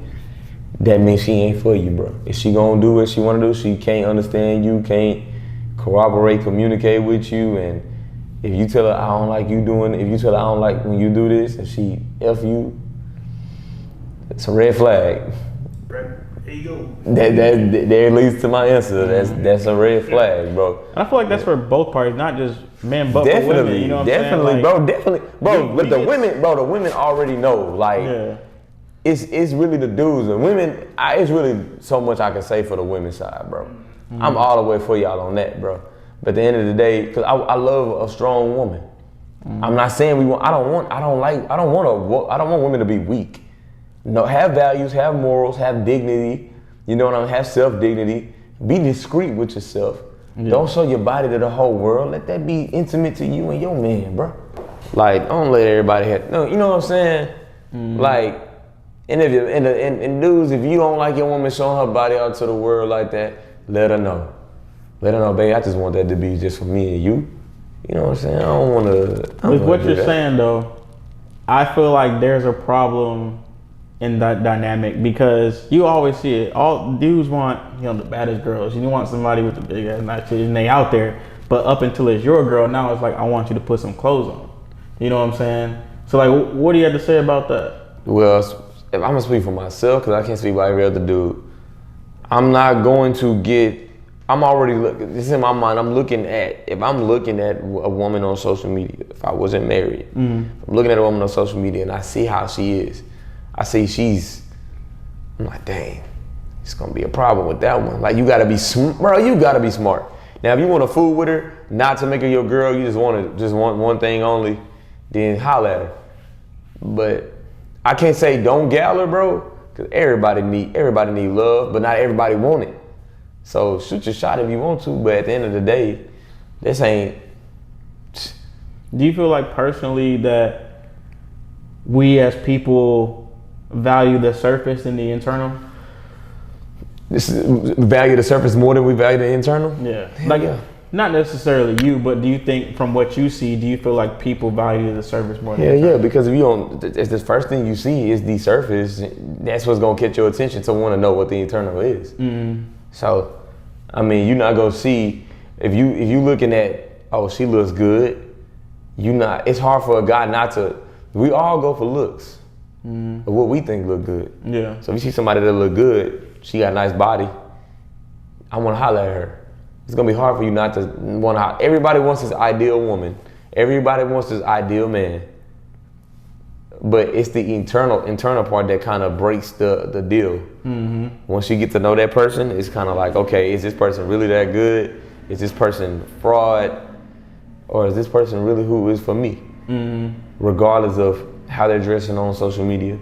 That means she ain't for you, bro. If she gonna do what she want to do, she can't understand you, can't corroborate, communicate with you, and if you tell her I don't like you doing, if you tell her I don't like when you do this, and she F you, it's a red flag. There you go. That leads to my answer. That's a red flag, bro. And I feel like that's for both parties, not just men, but for women. You know what I'm saying? Definitely, bro. But the women already know. Like, yeah. It's really the dudes and women. It's really so much I can say for the women's side, bro. Mm-hmm. I'm all the way for y'all on that, bro. But at the end of the day, because I love a strong woman. Mm-hmm. I'm not saying I don't want women to be weak. No, have values, have morals, have dignity. You know what I mean? Have self-dignity. Be discreet with yourself. Yeah. Don't show your body to the whole world. Let that be intimate to you and your man, bro. Like, don't let everybody have. No, you know what I'm saying? Mm-hmm. Like, and if and dudes, if you don't like your woman showing her body out to the world like that, let her know. Let her know, babe. I just want that to be just for me and you. You know what I'm saying? I don't want to. With what you're saying, though, I feel like there's a problem in that dynamic because you always see it. All dudes want, the baddest girls. You want somebody with the big ass nice titties, and they out there. But up until it's your girl, now it's like I want you to put some clothes on. You know what I'm saying? So like, what do you have to say about that? Well, if I'm gonna speak for myself, because I can't speak about every other dude. I'm not going to get. I'm already looking. This is in my mind. If I'm looking at a woman on social media, if I wasn't married, I'm looking at a woman on social media and I see how she is. I see I'm like, dang, it's gonna be a problem with that one. Like, you gotta be bro, you gotta be smart. Now, if you want to fool with her, not to make her your girl, you just want one thing only, then holler at her. But I can't say don't gal her, bro, because everybody need love, but not everybody want it. So shoot your shot if you want to, but at the end of the day, this ain't. Do you feel like personally that we as people value the surface than the internal? Value the surface more than we value the internal? Yeah. Like, yeah. Not necessarily you, but do you think from what you see, do you feel like people value the surface more than the internal? Yeah, because if you don't, it's the first thing you see is the surface, that's what's gonna catch your attention to want to know what the internal is. Mm-hmm. So, I mean, you're not gonna see, if you looking at, oh, she looks good, it's hard for a guy not to, we all go for looks. Mm-hmm. Of what we think look good. Yeah. So if you see somebody that look good, she got a nice body, I want to holler at her. It's gonna be hard for you not to want to holler. Everybody wants this ideal woman. Everybody wants this ideal man. But it's the internal part that kind of breaks the deal. Mm-hmm. Once you get to know that person, it's kind of like, okay, is this person really that good? Is this person fraud? Or is this person really who is for me? Mm-hmm. Regardless of how they're dressing on social media,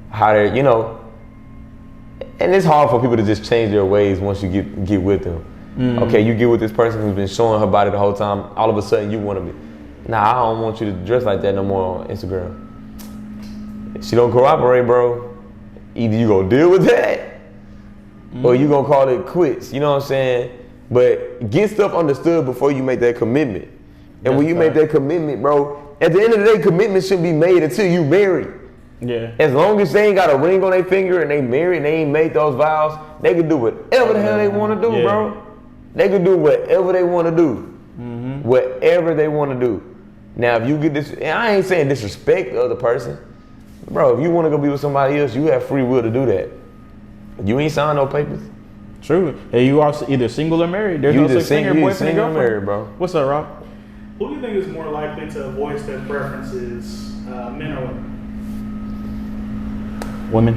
how they're, and it's hard for people to just change their ways once you get with them. Mm-hmm. Okay, you get with this person who's been showing her body the whole time, all of a sudden you want to be, nah, I don't want you to dress like that no more on Instagram. If she don't cooperate, bro, either you gonna deal with that, or you gonna call it quits, you know what I'm saying? But get stuff understood before you make that commitment. And when you make that commitment, bro, at the end of the day, commitment shouldn't be made until you married. Yeah. As long as they ain't got a ring on their finger and they married and they ain't made those vows, they can do whatever the hell they want to do, bro. They can do whatever they want to do. Mm-hmm. Whatever they want to do. Now, if you get this, and I ain't saying disrespect the other person. Bro, if you want to go be with somebody else, you have free will to do that. You ain't signed no papers. True. Hey, you are either single or married. There's no such thing as boyfriend and girlfriend. Married, bro. What's up, Rob? Who do you think is more likely to voice their preferences, men or women? Women.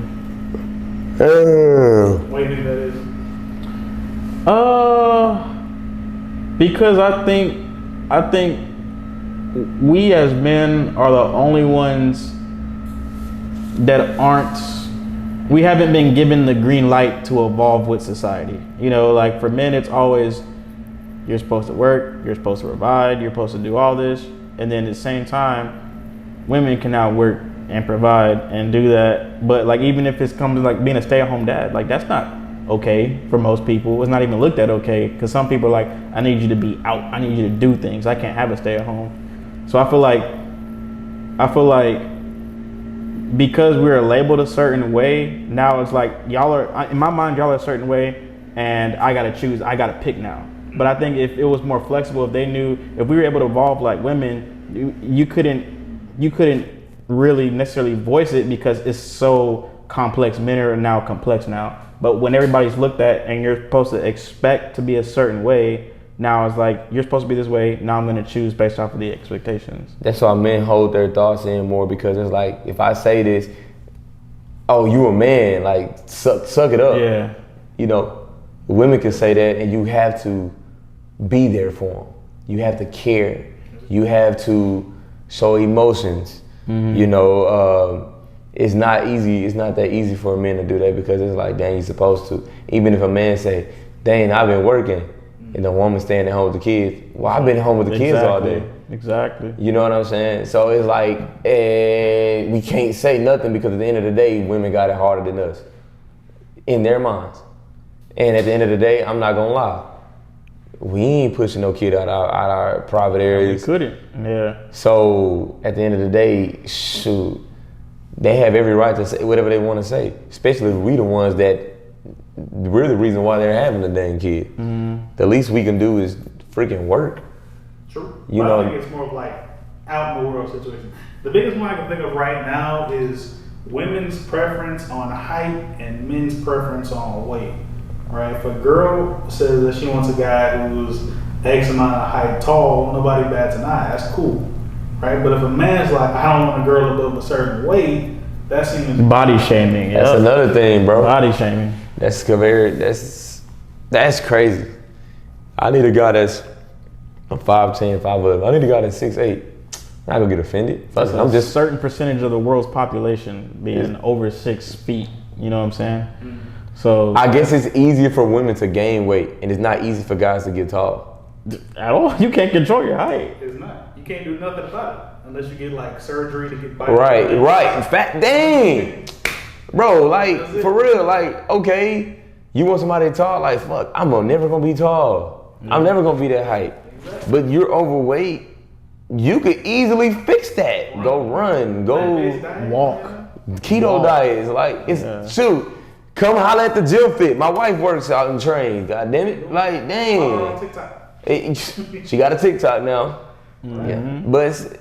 What do you think that is? Because I think we as men are the only ones that we haven't been given the green light to evolve with society. You know, like for men, it's always, you're supposed to work, you're supposed to provide, you're supposed to do all this. And then at the same time, women can now work and provide and do that. But like, even if it's comes to like being a stay-at-home dad, like that's not okay for most people. It's not even looked at okay, because some people are like, I need you to be out, I need you to do things, I can't have a stay-at-home. So I feel like because we're labeled a certain way, now it's like y'all are, in my mind, y'all are a certain way, and I gotta choose, I gotta pick now. But I think if it was more flexible, if they knew, if we were able to evolve like women, you couldn't really necessarily voice it because it's so complex. Men are now complex now. But when everybody's looked at and you're supposed to expect to be a certain way, now it's like, you're supposed to be this way, now I'm gonna choose based off of the expectations. That's why men hold their thoughts in more, because it's like, if I say this, oh, you a man, like, suck it up. Yeah. You know, women can say that, and you have to be there for them. You have to care. You have to show emotions. Mm-hmm. You know, it's not easy. It's not that easy for a man to do that, because it's like, dang, you're supposed to. Even if a man say, dang, I've been working, and the woman staying at home with the kids. Well, I've been home with the kids all day. Exactly. You know what I'm saying? So it's like, we can't say nothing, because at the end of the day, women got it harder than us in their minds. And at the end of the day, I'm not gonna lie, we ain't pushing no kid out our private areas. We couldn't. Yeah. So at the end of the day, shoot, they have every right to say whatever they want to say. Especially if we the ones that we're the reason why they're having the dang kid. Mm-hmm. The least we can do is freaking work. True. You know, I think it's more of like out in the world situation. The biggest one I can think of right now is women's preference on height and men's preference on weight. Right? If a girl says that she wants a guy who's X amount of height tall, nobody bats an eye. That's cool. Right? But if a man's like, I don't want a girl above a certain weight, that seems body shaming. That's another thing, bro. Body shaming. That's crazy. I need a guy that's a 5'10", 5'11". I need a guy that's 6'8". I'm not gonna get offended. I'm just a certain percentage of the world's population being over 6 feet. You know what I'm saying? Mm-hmm. So I guess it's easier for women to gain weight, and it's not easy for guys to get tall. At all. You can't control your height. It's not. You can't do nothing about it unless you get like surgery to get body. Right. In fact, dang, bro, like for real, like okay, you want somebody tall, like fuck, I'm never gonna be tall. I'm never gonna be that height. Exactly. But you're overweight. You could easily fix that. Go run. Go walk. Keto diets, like it's shoot. Come holler at the gym fit. My wife works out and trains. God damn it. Like, dang. She got a TikTok now. Mm-hmm. Yeah. But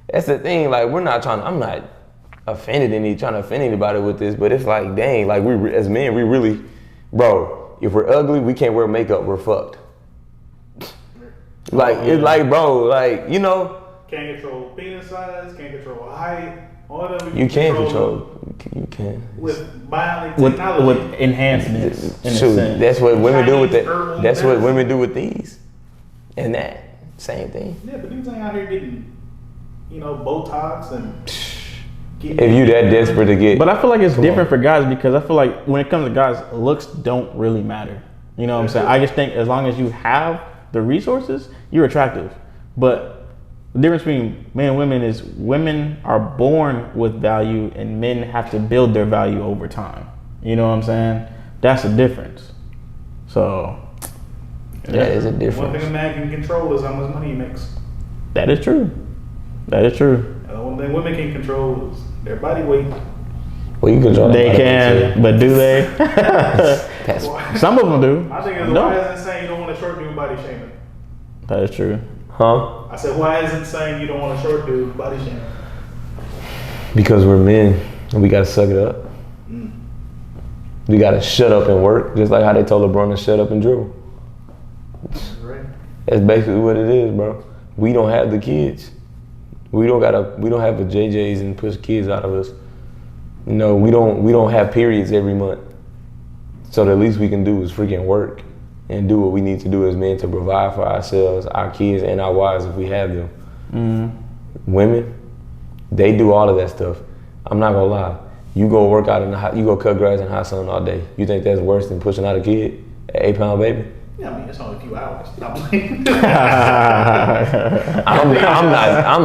that's the thing. Like, I'm not trying to offend anybody with this. But it's like, dang, like we as men, we really, bro, if we're ugly, we can't wear makeup. We're fucked. Like, it's like, bro, like, you know. Can't control penis size, can't control height. All of them you can control. You can. With biotechnology. With enhancements. Shoot, that's what women do with that. That's what women do with these. And that. Same thing. Yeah, but these ain't out here getting, Botox and... If you that desperate to get... But I feel like it's different for guys, because I feel like when it comes to guys, looks don't really matter. You know what I'm saying? I just think as long as you have the resources, you're attractive. But the difference between men and women is women are born with value and men have to build their value over time. You know what I'm saying? That's the difference. So that is a difference. One thing a man can control is how much money he makes. That is true. That is true. One thing women can control is their body weight. Well, you control they can, but do they? Some of them do. I think it's why isn't saying you don't want a short dude body shaming. That is true. Huh? I said, why isn't saying you don't want a short dude body shaming? Because we're men and we gotta suck it up. We gotta shut up and work, just like how they told LeBron to shut up and dribble. Right. That's basically what it is, bro. We don't have the kids. We don't have the JJs and push kids out of us. You know, we don't have periods every month. So the least we can do is freaking work and do what we need to do as men to provide for ourselves, our kids, and our wives if we have them. Mm-hmm. Women, they do all of that stuff. I'm not gonna lie. You go work out you go cut grass in the hot sun all day. You think that's worse than pushing out a kid, an 8-pound baby? Yeah, I mean, it's only a few hours. I'm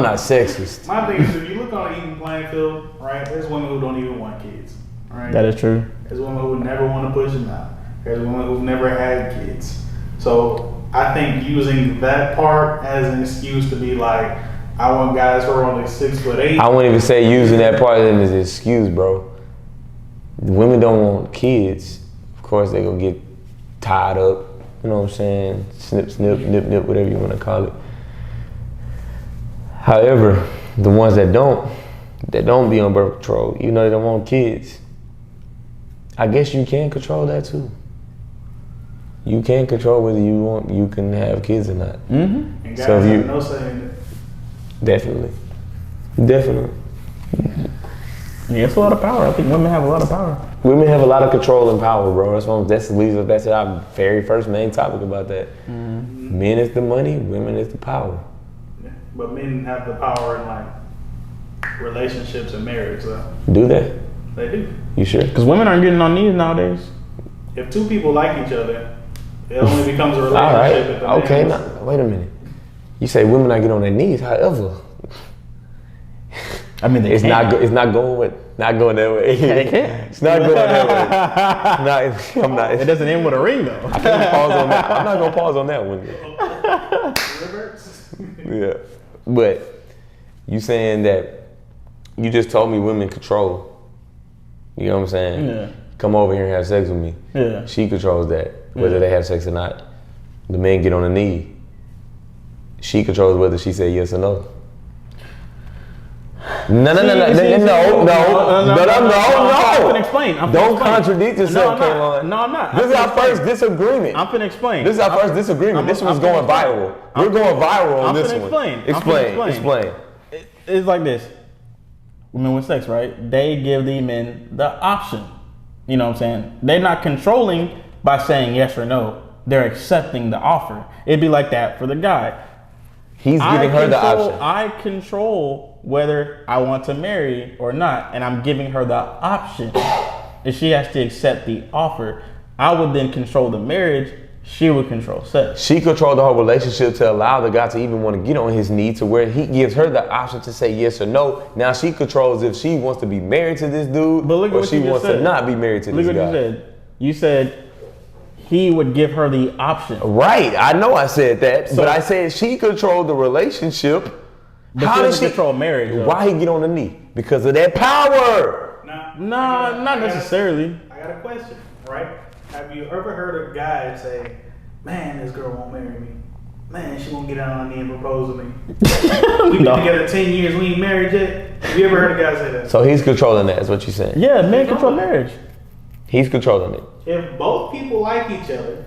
not sexist. My thing is, if you look on an even playing field, right, there's women who don't even want kids, right? That is true. There's women who never want to push them out. There's women who've never had kids. So I think using that part as an excuse to be like, I want guys who are only 6'8". I wouldn't even say using that part as an excuse, bro. Women don't want kids. Of course, they gonna get tied up. You know what I'm saying? Snip, snip, nip, nip, whatever you want to call it. However, the ones that don't be on birth control, you know they don't want kids. I guess you can control that too. You can control whether you can have kids or not. Mm-hmm. And guys have no say in it. Definitely. Yeah, it's a lot of power. I think women have a lot of power. Women have a lot of control and power, bro. That's our very first main topic about that. Mm-hmm. Men is the money, women is the power. Yeah. But men have the power in like relationships and marriage, though. Do they? They do. You sure? Because women aren't getting on knees nowadays. If two people like each other, it only becomes a relationship. All right. If the Okay. Now, wait a minute. You say women not get on their knees. However, I mean, it's not going that way. They can't. It's not going that way. I'm not. It doesn't end with a ring, though. I can't pause on that. I'm not gonna pause on that one. Yeah, but you saying that you just told me women control. You know what I'm saying? Yeah. Come over here and have sex with me. Yeah. She controls that, whether they have sex or not. The men get on the knee. She controls whether she say yes or no. No. I'm finna explain. Don't contradict yourself, Kaylon. No, I'm not. This is our first disagreement. I'm finna explain. This is our first disagreement. This one's going viral. We're going viral on this one. Explain. It's like this. Women with sex, right? They give the men the option. You know what I'm saying? They're not controlling by saying yes or no. They're accepting the offer. It'd be like that for the guy. He's giving her the option. I control whether I want to marry or not, and I'm giving her the option. If she has to accept the offer, I would then control the marriage. She would control sex. She controlled the whole relationship to allow the guy to even want to get on his knee to where he gives her the option to say yes or no. Now she controls if she wants to be married to this dude or she wants to not be married to this guy. Look what you said. You said he would give her the option. Right. I know I said that, but I said she controlled the relationship. But how does she control marriage? Though? Why he get on the knee? Because of that power. No, not necessarily. I got a question, right? Have you ever heard a guy say, "Man, this girl won't marry me. Man, she won't get out on me and propose to me. We've been together 10 years, we ain't married yet." Have you ever heard a guy say that? So he's controlling that, is what you're saying? Yeah, men control marriage. He's controlling it. If both people like each other,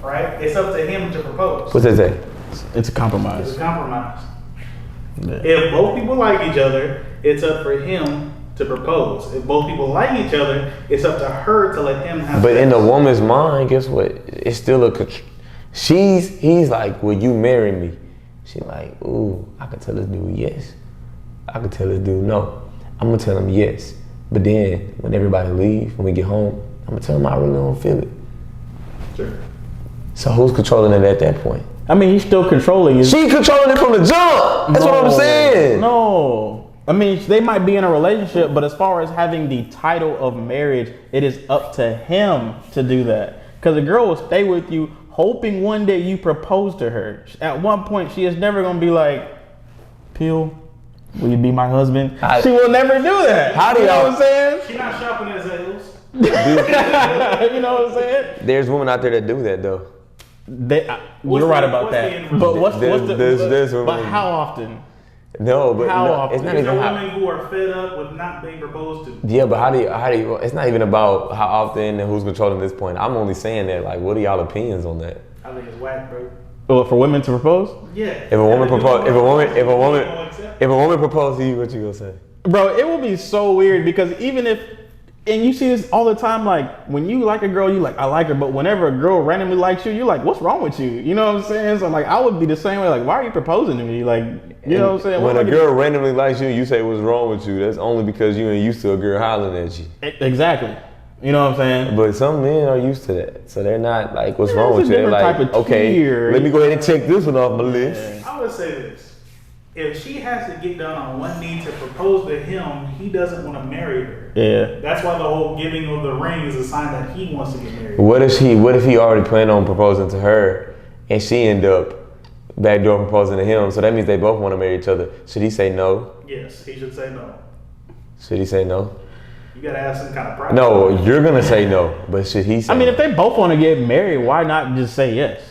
right, it's up to him to propose. What's that say? It's a compromise. It's a compromise. Yeah. If both people like each other, it's up for him to propose. If both people like each other, it's up to her to let him have But sex. in the woman's mind, guess what? It's still he's like, will you marry me? She like, ooh, I could tell this dude yes. I could tell this dude no. I'm gonna tell him yes. But then when everybody leave, when we get home, I'm gonna tell him I really don't feel it. Sure. So who's controlling it at that point? I mean, he's still controlling it. She controlling it from the jump. That's what I'm saying. No. I mean, they might be in a relationship, but as far as having the title of marriage, it is up to him to do that. Because a girl will stay with you hoping one day you propose to her. At one point, she is never going to be like, Peel, will you be my husband? She will never do that. How do you know y'all? what I'm saying? She's not shopping at Zales. You know what I'm saying? There's women out there that do that though. You're right about that. But but how often? No, but How no, often? it's not There even are how. women who are fed up with not being proposed to. Yeah, but how do you? It's not even about how often and who's controlling this point. I'm only saying that. Like, what are y'all opinions on that? I think it's whack, bro. Well, for women to propose? Yeah. If a woman propose, if a woman proposes to you, what you gonna say? Bro, it will be so weird because even if, and you see this all the time, like when you like a girl, you like, I like her, but whenever a girl randomly likes you, you're like, what's wrong with you? You know what I'm saying? So like, I would be the same way, like, why are you proposing to me? Like, you know what I'm saying? When a girl randomly likes you, you say what's wrong with you. That's only because you ain't used to a girl hollering at you. Exactly. You know what I'm saying? But some men are used to that, so they're not like, what's wrong it's with a you? They're different like, type of okay, tier. let me go ahead and check this one off my list. I would say this. If she has to get down on one knee to propose to him, he doesn't want to marry her. Yeah. That's why the whole giving of the ring is a sign that he wants to get married. What if he already planned on proposing to her, and she end up backdoor proposing to him? So that means they both want to marry each other. Should he say no? Yes, he should say no. Should he say no? You gotta have some kind of pride. No, you're gonna say no, but should he say? I mean, no? if they both want to get married, why not just say yes?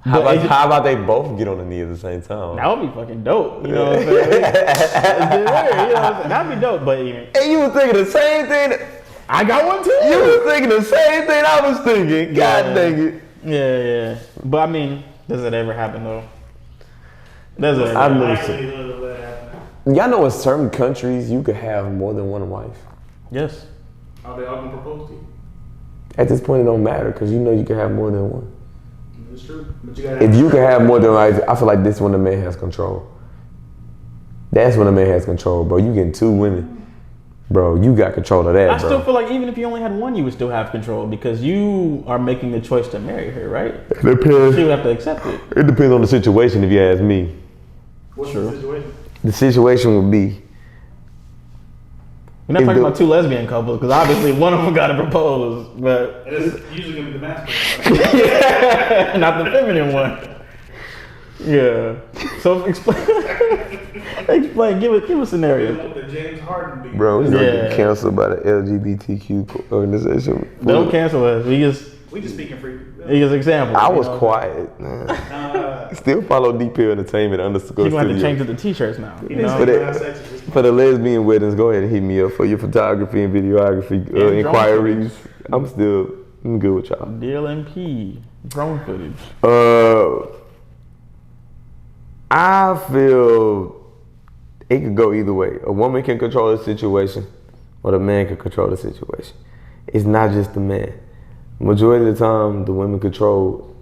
How But how about they both get on the knee at the same time? that would be fucking dope. You know what I'm saying? You know what I'm saying? That'd be dope. But And you were thinking the same thing. I got one too. You were thinking the same thing I was thinking. God dang it. Yeah. But I mean, does it ever happen though? Does it? I've Ever? never Likelihood of that happening. Y'all know in certain countries you could have more than one wife. Yes. Are they all gonna propose to you? At this point, it don't matter because you know you can have more than one. It's true. But you gotta If you can have more than one wife, I feel like this one the man has control. That's when the man has control, bro. You getting two women, bro. You got control of that, I bro. still feel like even if you only had one, you would still have control because you are making the choice to marry her, right? It depends. She would have to accept it. It depends on the situation. If you ask me, What's True. the situation? the situation would be We're not If talking the- about two lesbian couples because obviously one of them got to propose, but And it's usually gonna be the masculine. not the feminine one. Yeah. So explain. Give a scenario. The James Harden beat. bro, we're gonna Yeah. get canceled by the LGBTQ organization. Don't cancel us. We just speaking free. We just example. I you was know? quiet. Man. Still follow DP Entertainment _ You're gonna have to studio. change it to t-shirts now. You know? For the, for the lesbian weddings, go ahead and hit me up for your photography and videography drone inquiries. I'm good with y'all. DLMP drone footage. I feel it could go either way. A woman can control the situation, or the man can control the situation. It's not just the man. Majority of the time, the women control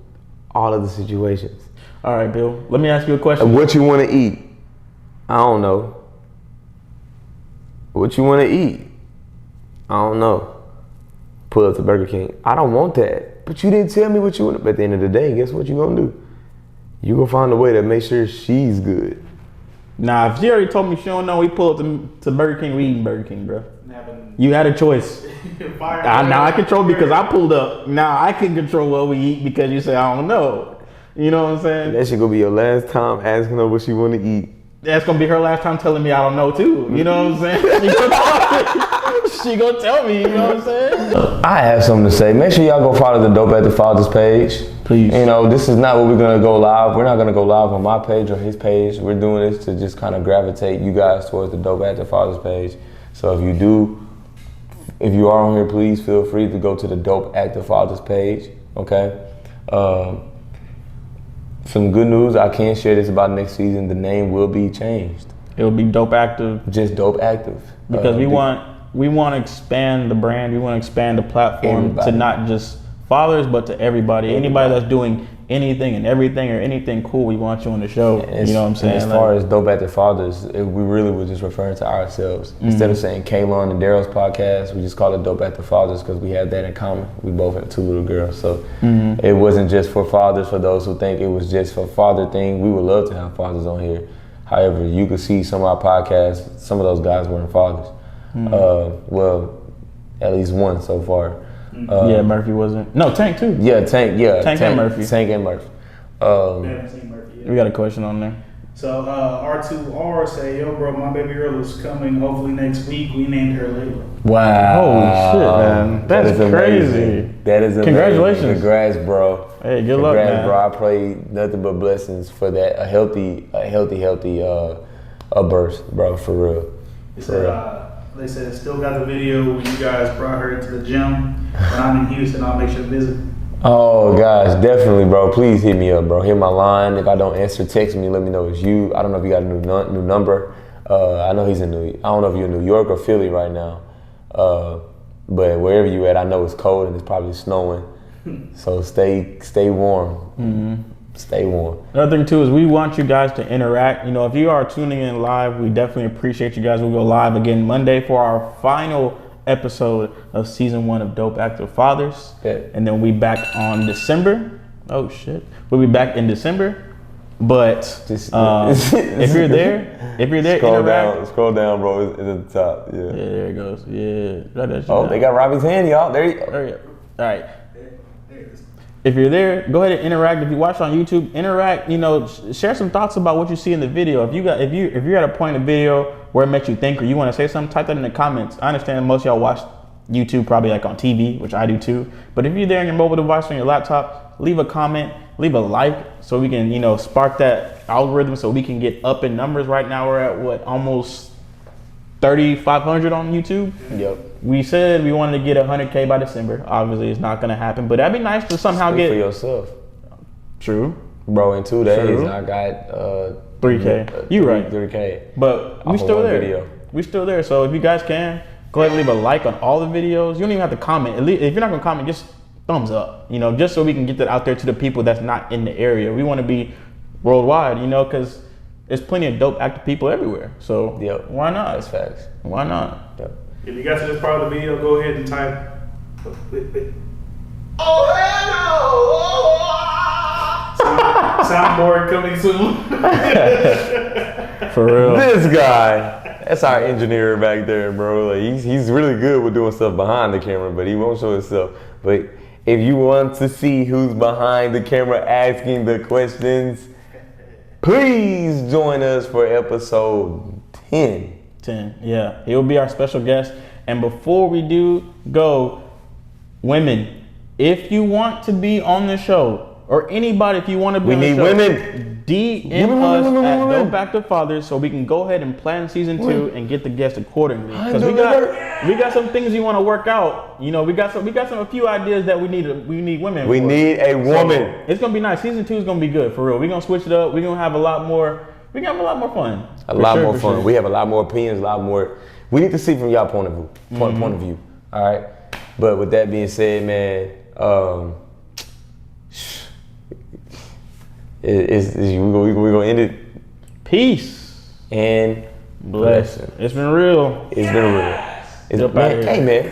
all of the situations. All right, Bill. Let me ask you a question. What you want to eat? I don't know. What you want to eat? I don't know. Pull up to Burger King. I don't want that. But you didn't tell me what you want. But at the end of the day, guess what you gonna do? You gonna find a way to make sure she's good. Nah, if she already told me she don't know, we pull up to Burger King. We eating Burger King, bro. You had a choice. Now I control because I pulled up. Now I can control what we eat because you say I don't know. You know what I'm saying? That shit gonna be your last time asking her what she want to eat. That's gonna be her last time telling me I don't know too. You know what I'm saying? She gonna tell me. You know what I'm saying? I have something to say. Make sure y'all go follow the Dope at the Fathers page. Please. You know, this is not what we're gonna go live. We're not gonna go live on my page or his page. We're doing this to just kind of gravitate you guys towards the Dope at the Fathers page. So if you are on here, please feel free to go to the Dope at the Fathers page. Okay. Some good news. I can share this about next season. The name will be changed. It'll be Dope Active Just Dope Active. because we want to expand the brand. We want to expand the platform Everybody. to not just fathers, but to everybody. Anybody that's doing anything and everything or anything cool, we want you on the show. You know what I'm saying? As far as Dope at the Fathers, we really were just referring to ourselves. Instead of saying Kaylon and Daryl's podcast, we just call it Dope at the Fathers because we have that in common. We both have two little girls. So it wasn't just for fathers, for those who think it was just for father thing. We would love to have fathers on here. However, you can see some of our podcasts, some of those guys weren't fathers. Well, at least one so far. yeah, Murphy wasn't. No, Tank too. Yeah, Tank and Murphy. Tank and Murphy. Haven't seen Murphy yet. We got a question on there. So R2R say, yo, bro, my baby girl is coming hopefully next week. We named her Layla. Wow. Holy shit, man. That's That is crazy. amazing. That is amazing. Congratulations. Congrats, bro. Hey, good luck, Congrats, man. bro. I pray nothing but blessings for that. A healthy a burst, bro, for real. They said still got the video when you guys brought her to the gym. When I'm in Houston, I'll make sure to visit. Oh gosh, definitely, bro. Please hit me up, bro. Hit my line. If I don't answer, text me. Let me know it's you. I don't know if you got a new number. I know he's in I don't know if you're in New York or Philly right now. But wherever you at, I know it's cold and it's probably snowing. So stay warm. Mm-hmm. Stay warm. Another thing too is we want you guys to interact. You know, if you are tuning in live, we definitely appreciate you guys. We'll go live again Monday for our final episode of season 1 of Dope Active Fathers. Yeah. And then we back on December. Oh shit. We'll be back in December. But if you're there, interact. Scroll down, bro. It's at the top. Yeah. Yeah, there it goes. Yeah. Oh, they got Robbie's hand, y'all. There you go. There you go. All right. If you're there, go ahead and interact. If you watch on YouTube, interact. You know, share some thoughts about what you see in the video. If you're at a point in the video where it makes you think or you want to say something, type that in the comments. I understand most of y'all watch YouTube probably like on TV, which I do too. But if you're there on your mobile device or on your laptop, leave a comment, leave a like, so we can spark that algorithm so we can get up in numbers. Right now we're at what, almost 3,500 on YouTube. Yep. We said we wanted to get 100K by December. Obviously, it's not gonna happen, but that'd be nice to somehow Speak get for yourself. True, bro. In 2 days, True. I got 3K. You right. 3K. But we still there. Video. We still there. So if you guys can, go ahead and leave a like on all the videos. You don't even have to comment. At least, if you're not gonna comment, just thumbs up. Just so we can get that out there to the people that's not in the area. We want to be worldwide. Because there's plenty of dope active people everywhere. So yep. Why not? That's facts. Why not? Yep. If you got to this part of the video, go ahead and type. Soundboard coming soon. For real. This guy, that's our engineer back there, bro. Like, he's really good with doing stuff behind the camera, but he won't show himself. But if you want to see who's behind the camera asking the questions, please join us for episode 10. 10, yeah. He will be our special guest. And before we do go, women, if you want to be on the show, or anybody, if you want to be on the show, women. DM us at Dope Active Fathers so we can go ahead and plan season 2 and get the guests accordingly. Because we got some things you want to work out. We got a few ideas that we need women. We need a woman. So it's gonna be nice. Season 2 is gonna be good for real. We're gonna switch it up. We're gonna have a lot more. We got a lot more fun. A lot more fun. We have a lot more opinions, a lot more. We need to see from y'all point of view. Point of view. All right. But with that being said, man, we're gonna end it. Peace and blessing. It's been real. It's been real. Hey man.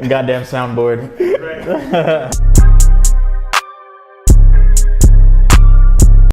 Goddamn soundboard.